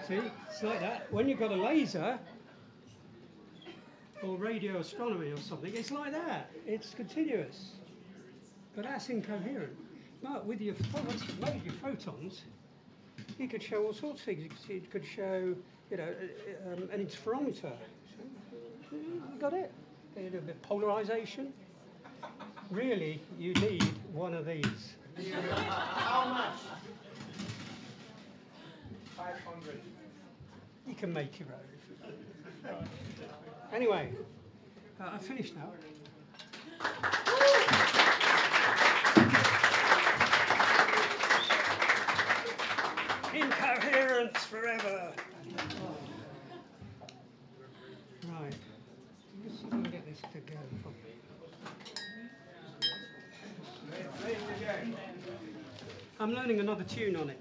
See, it's like that. When you've got a laser or radio astronomy or something, it's like that. It's continuous. But that's incoherent. But with your photons, you could show all sorts of things. You could show, an interferometer. You got it? A bit of polarization. Really, you need one of these. How much? 500. You can make your own. Anyway, I've finished now. Incoherence forever. Right. Let's see if we can get this to go properly. I'm learning another tune on it.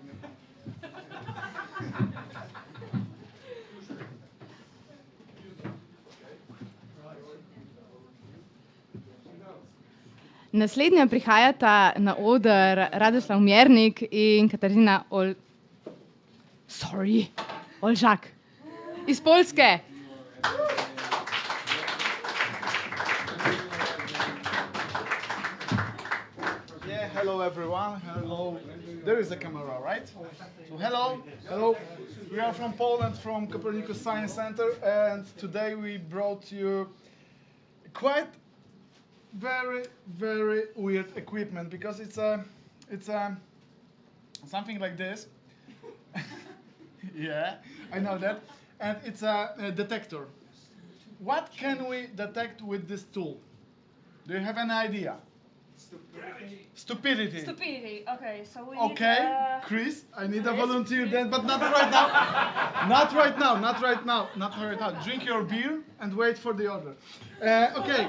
Naslednja prihajata na oder Radoslav Mernik in Katarina Olžak iz Poljske. Yeah, hello everyone. Hello. There is a camera, right? So hello. We are from Poland, from Copernicus Science Center, and today we brought you quite very, very weird equipment because it's something like this. Yeah, I know that. And it's a detector. What can we detect with this tool? Do you have an idea? Stupidity. Stupidity. Okay, so we Okay, need, Chris, I need a volunteer then, but not right now. Not right now, not right now, not right now. Drink your beer and wait for the order. Okay.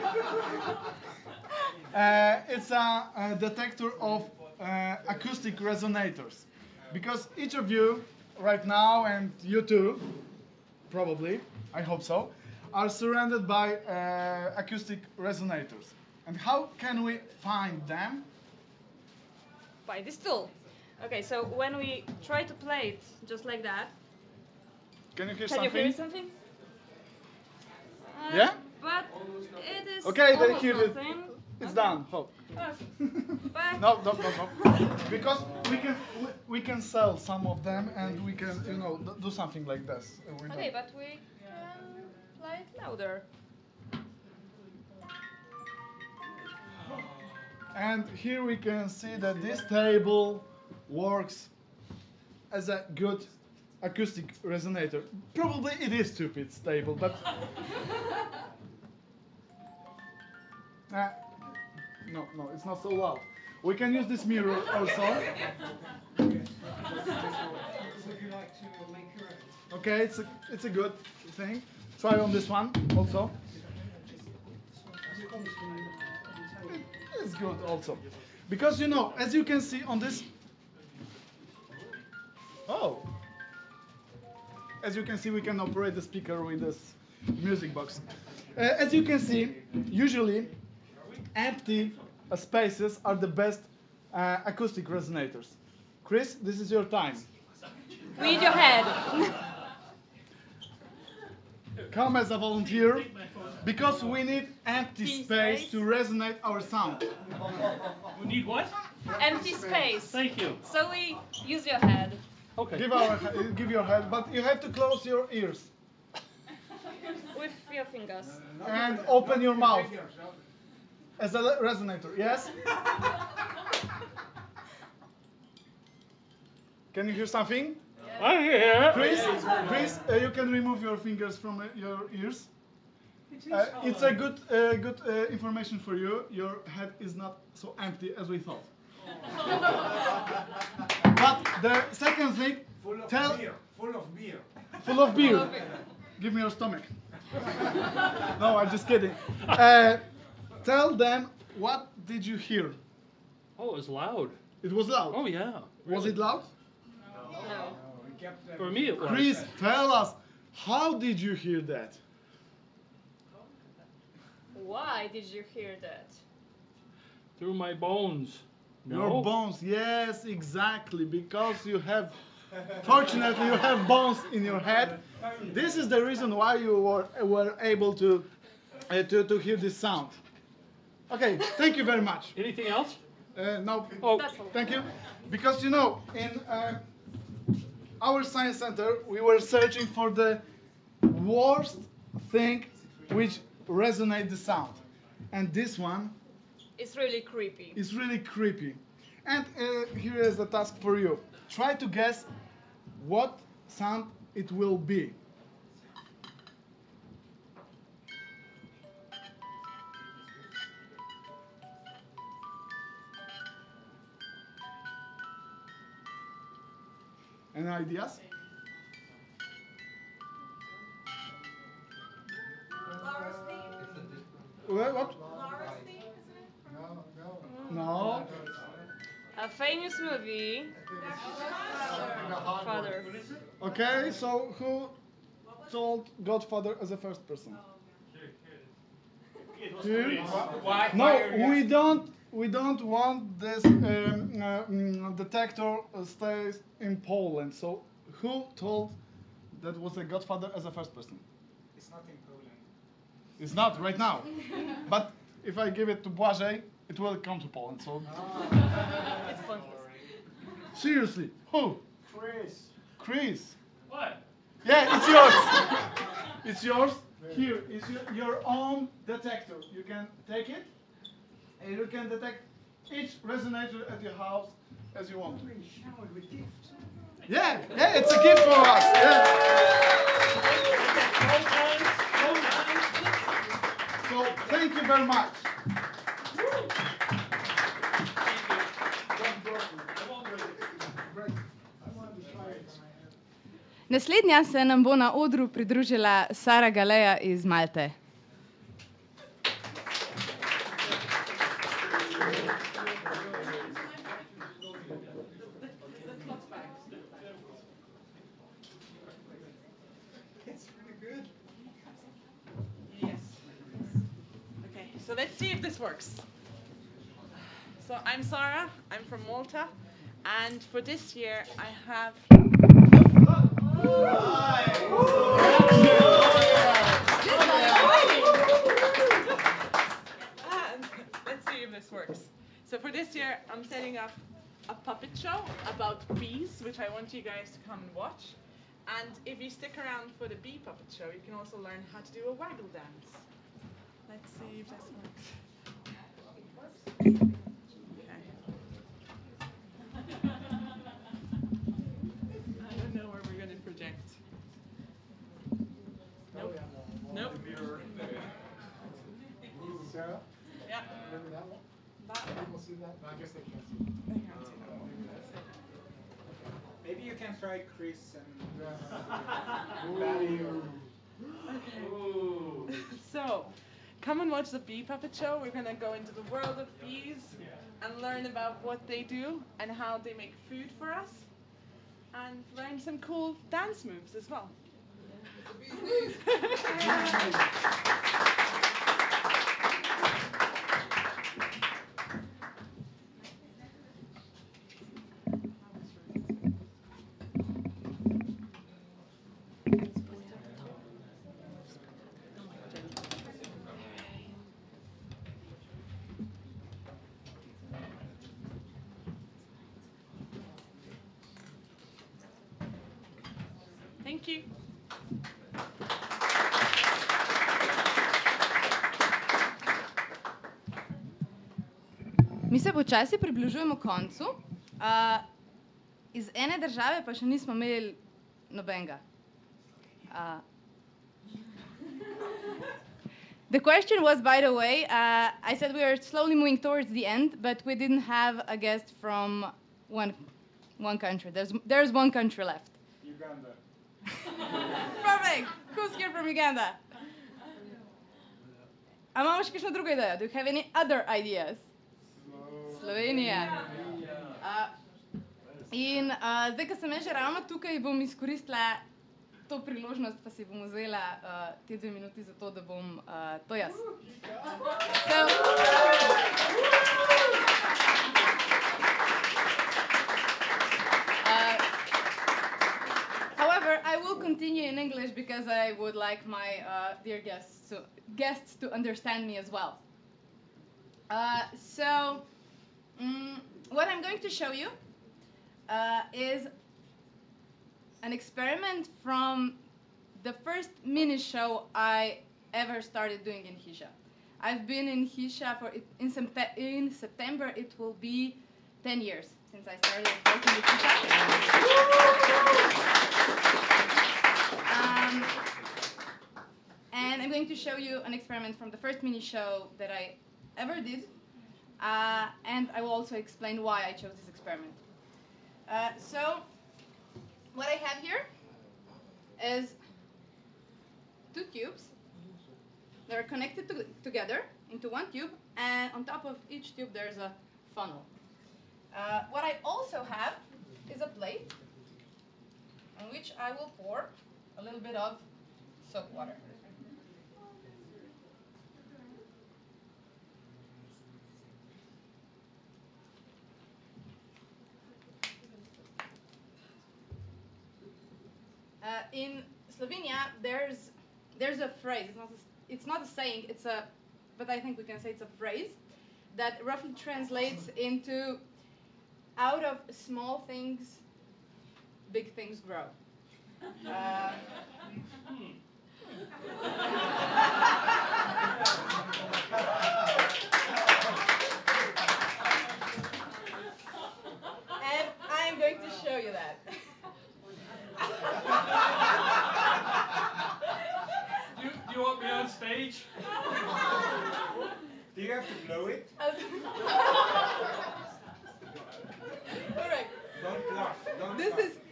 It's a detector of acoustic resonators. Because each of you right now, and you too, probably, I hope so, are surrounded by acoustic resonators. And how can we find them? by this tool. Okay, so when we try to play it just like that, Can you hear can something? you hear something? Yeah? But it is Okay, they almost hear it. nothing. It's done. Oh. But No. Because we can sell some of them and we can, do something like this. okay, but we can play it louder. And here we can see that this table works as a good acoustic resonator. Probably it is stupid stable, but no, it's not so loud. We can use this mirror also. Okay, it's a good thing. Try on this one also. It's good also. Because as you can see on this. As you can see, we can operate the speaker with this music box. As you can see, usually empty spaces are the best acoustic resonators. Chris, this is your time. We need your head. Come as a volunteer, because we need empty space to resonate our sound. We need what? Empty space. Thank you. So we use your head. Okay. Give your head, but you have to close your ears With your fingers. and open your mouth as a resonator. Yes? Can you hear something? I hear. Chris, you can remove your fingers from your ears. It's a good information for you. Your head is not so empty as we thought. But the second thing, Full of beer. full of beer. Give me your stomach. No, I'm just kidding. Tell them, what did you hear? Oh, it was loud. It was loud. Oh yeah. Was it loud? No. For me, it was. Chris, tell us, how did you hear that? Why did you hear that? Through my bones. Your bones, yes, exactly, because fortunately you have bones in your head. This is the reason why you were able to hear this sound. Okay, thank you very much. Anything else? No, That's all. thank you. Because in our science center, we were searching for the worst thing which resonates the sound. And this one It's really creepy. is really creepy. And here is the task for you. Try to guess what sound it will be. Any ideas? What? No. A famous movie. Father. Okay, so who told Godfather as a first person? Two? No, we don't want this detector stays in Poland. So who told that was a Godfather as a first person? It's not in Poland. It's not right now. But if I give it to Błażej, it will come to Poland. So It's fun. seriously, who? Chris. What? Yeah, it's yours. It's yours. Here is your own detector. You can take it and you can detect each resonator at your house as you want. Showered with gifts. Yeah, it's a gift for us. Yeah. So thank you very much. Naslednja se nam bo na odru pridružila Sara Galeja iz Malte. So let's see if this works. So I'm Sarah, I'm from Malta, and for this year I have... And let's see if this works. So for this year I'm setting up a puppet show about bees, which I want you guys to come and watch. And if you stick around for the bee puppet show, you can also learn how to do a waggle dance. Let's see if this works. Okay. I don't know where we're going to project. Nope. Nope. Sarah? Yeah. Remember that one? That one. People see that? No, I guess they can't see that. They can't see that one. Maybe you can try Chris and Okay. So, come and watch the bee puppet show. We're going to go into the world of bees and learn about what they do and how they make food for us, and learn some cool dance moves as well. Thank you. Mi se počasi približujemo koncu. Iz ene države pa še nismo imeli nobenega. The question was, by the way, I said we are slowly moving towards the end, but we didn't have a guest from one country. There's one country left. Uganda. Perfect. Who's here from Uganda? A imamo še kakšno drugo idejo? Do you have any other ideas? Slovenija. In zdaj, ko sem že ravno tukaj, bom izkoristila to priložnost, pa si bom vzela te 2 minuti za to, da bom to jaz. However, I will continue in English because I would like my dear guests to understand me as well. What I'm going to show you is an experiment from the first mini show I ever started doing in Hisha. I've been in Hisha in September it will be 10 years since I started working with Hisha. And I'm going to show you an experiment from the first mini show that I ever did. And I will also explain why I chose this experiment. So, what I have here is 2 tubes that are connected together into one tube, and on top of each tube there's a funnel. What I also have is a plate on which I will pour a little bit of soap water. In Slovenia, there's a phrase. It's not a saying. But I think we can say it's a phrase that roughly translates into "out of small things, big things grow." speech? Do you have to blow it? Correct. Don't laugh.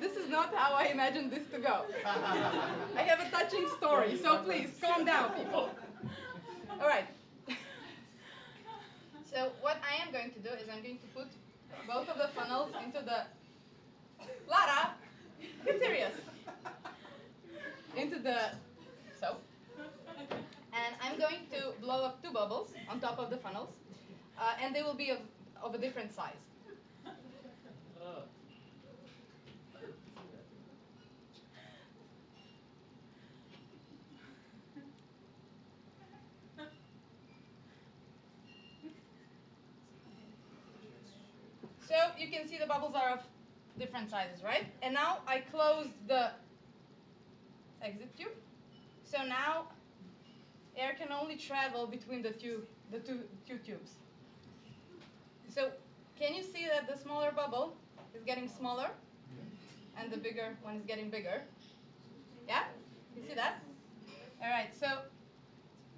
This is not how I imagined this to go. I have a touching story, so please calm down, people. All right. So what I am going to do is I'm going to put both of the funnels into the Lara. Get serious. Into the soap. And I'm going to blow up 2 bubbles on top of the funnels, and they will be of a different size. So you can see the bubbles are of different sizes, right? And now I closed the exit tube. So now air can only travel between the two tubes. So can you see that the smaller bubble is getting smaller and the bigger one is getting bigger? Yeah? You see that? All right, so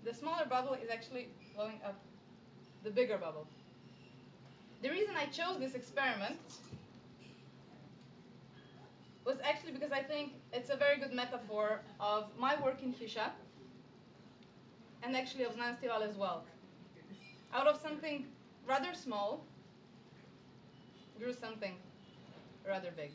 the smaller bubble is actually blowing up the bigger bubble. The reason I chose this experiment was actually because I think it's a very good metaphor of my work in Hisha and actually of Znanstival as well. Out of something rather small grew something rather big.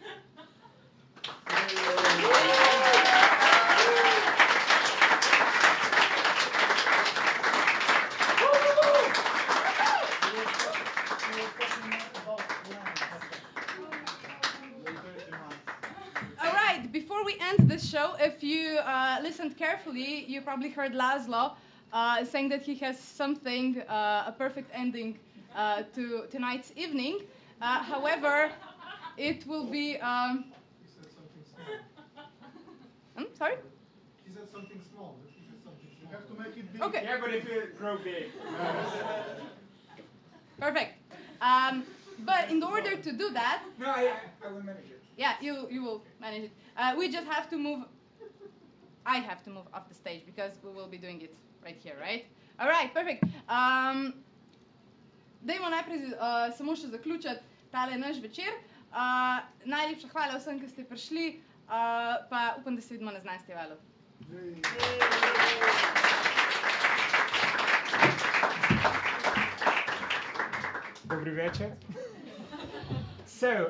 All right, before we end this show, if you listened carefully, you probably heard Laszlo saying that he has something, a perfect ending to tonight's evening. However, it will be... He said something small. Sorry? He said something small. He said something small. You have to make it big. Okay. Yeah, but if you grow big. Perfect. But in order to do that... No, I will manage it. Yeah, you will manage it. We just have to move... I have to move off the stage because we will be doing it right here, right? All right, perfect. Dajmo najprej samo še zaključiti tale naš večer. Najlepša hvala vsem, ki ste prišli, pa upam, da se vidimo na Znanstivalu. Dobri večer. So,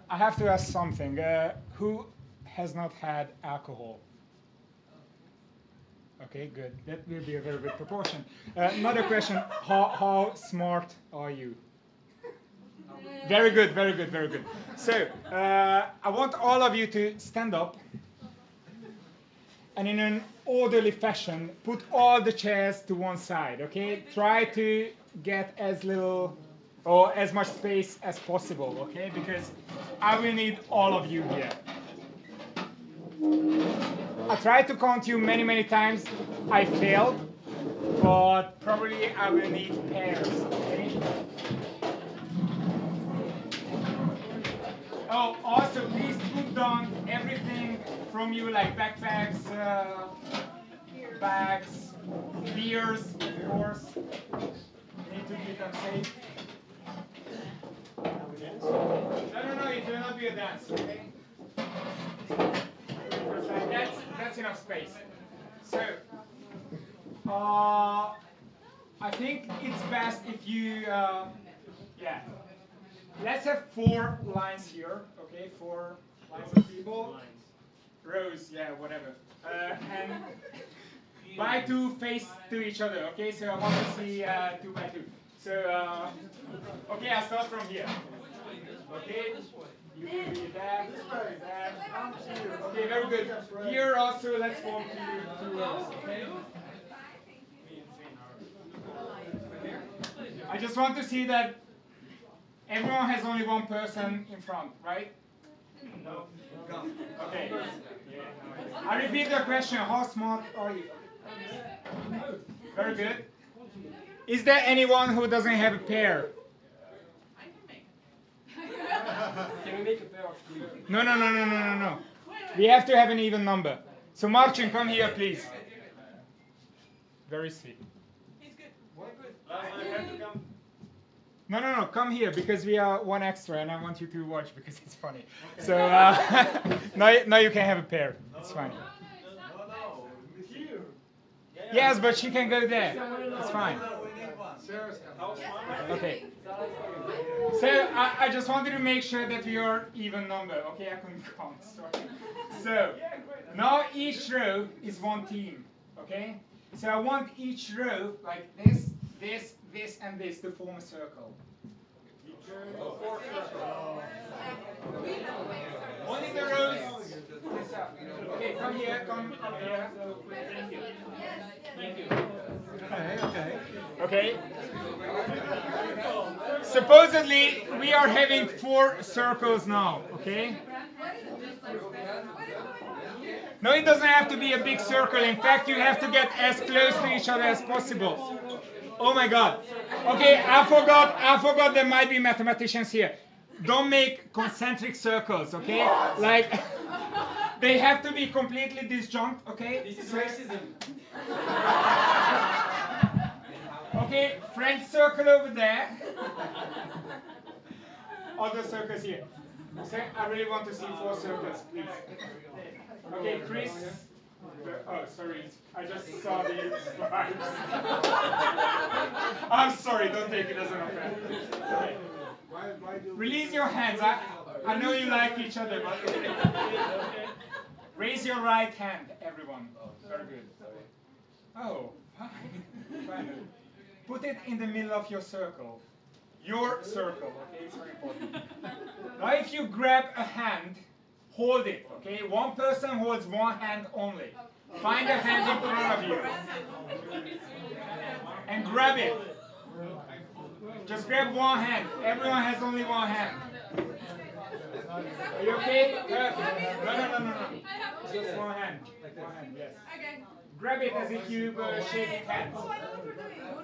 I have to ask something. Who has not had alcohol? Okay, good. That will be a very good proportion. Another question, how smart are you? Very good, very good, very good. So, I want all of you to stand up and in an orderly fashion, put all the chairs to one side, okay? Try to get as little or as much space as possible, okay? Because I will need all of you here. I tried to count you many, many times. I failed, but probably I will need pairs, okay? Oh, also please put down everything from you, like backpacks, bags, beers, of course. You need to keep them safe. No, it will not be a dance, okay? That's enough space. So, I think it's best if you, yeah. Let's have 4 lines here, okay? 4 lines of people. Rows, yeah, whatever. And by 2 face to each other, okay? So I want to see 2 by 2. So, okay, I'll start from here. Okay? You will be there, there. Okay, very good. Here also, let's form 2 rows, okay? I just want to see that everyone has only 1 person in front, right? No. Okay. I repeat the question, how smart are you? Very good. Is there anyone who doesn't have a pair? Can we make a pair of 3? No. We have to have an even number. So Marcin, come here, please. Very sweet. He's good. No, come here because we are one extra and I want you to watch because it's funny. Okay. So now you can have a pair. It's fine. No, here. Yes, but she can go there. It's fine. Okay. So I just wanted to make sure that we are even number. Okay, I couldn't count. Sorry. So now each row is one team. Okay. So I want each row like this, this, this, and this to form a circle. Only the rows. Okay, come here, come up here. Thank you. Thank you. Okay. Supposedly, we are having 4 circles now, okay? No, it doesn't have to be a big circle. In fact, you have to get as close to each other as possible. Oh my God. Okay, I forgot there might be mathematicians here. Don't make concentric circles, okay? Like, they have to be completely disjunct, okay? This is racism. Okay, French circle over there. Other circles here. So I really want to see 4 circles, please. Okay, Chris. Oh, sorry. I just saw the slides. I'm sorry. Don't take it as an offense. Okay. Release your hands. I know you like each other, but raise your right hand, everyone. Very good. Oh, fine. Put it in the middle of your circle. Your circle, okay? It's very important. Now, if you grab a hand, hold it, okay? One person holds one hand only. Find a hand in front of you. And grab it. Just grab one hand. Everyone has only one hand. Are you okay? Perfect. No. Just one hand. One hand, yes. Grab it as if you were shaking hands.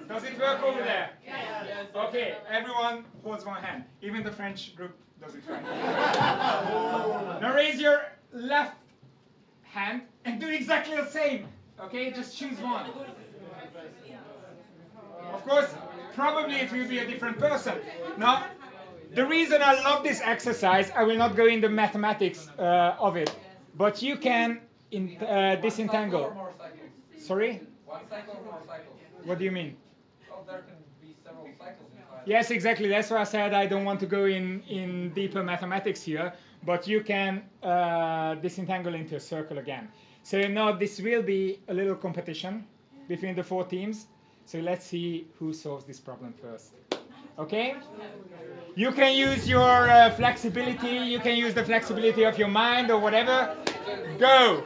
Does it work over there? Okay, everyone holds one hand. Even the French group does it right. Now raise your left hand and do exactly the same. Okay, just choose one. Of course, probably it will be a different person. Now, the reason I love this exercise, I will not go into mathematics of it, but you can disentangle. Sorry? One cycle or more cycles? What do you mean? Well, there can be several cycles inside. Yes, exactly. That's why I said I don't want to go in deeper mathematics here, but you can disentangle into a circle again. So now this will be a little competition between the 4 teams. So let's see who solves this problem first. Okay? You can use your flexibility, you can use the flexibility of your mind or whatever. Go!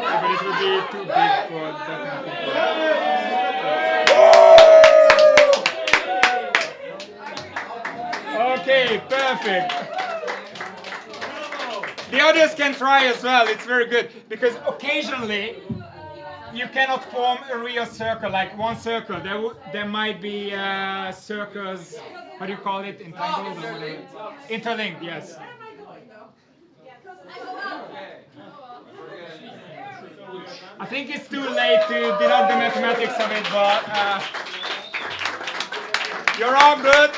But it would be too big for that. Okay, perfect. The others can try as well. It's very good because occasionally you cannot form a real circle, like one circle. There might be circles. What do you call it? Entangled or whatever. Interlinked. Yes. I think it's too late to deduct the mathematics of it, but you're all good.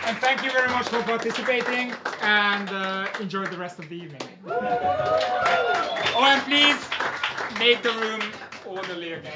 And thank you very much for participating, and enjoy the rest of the evening. Oh, and please make the room orderly again.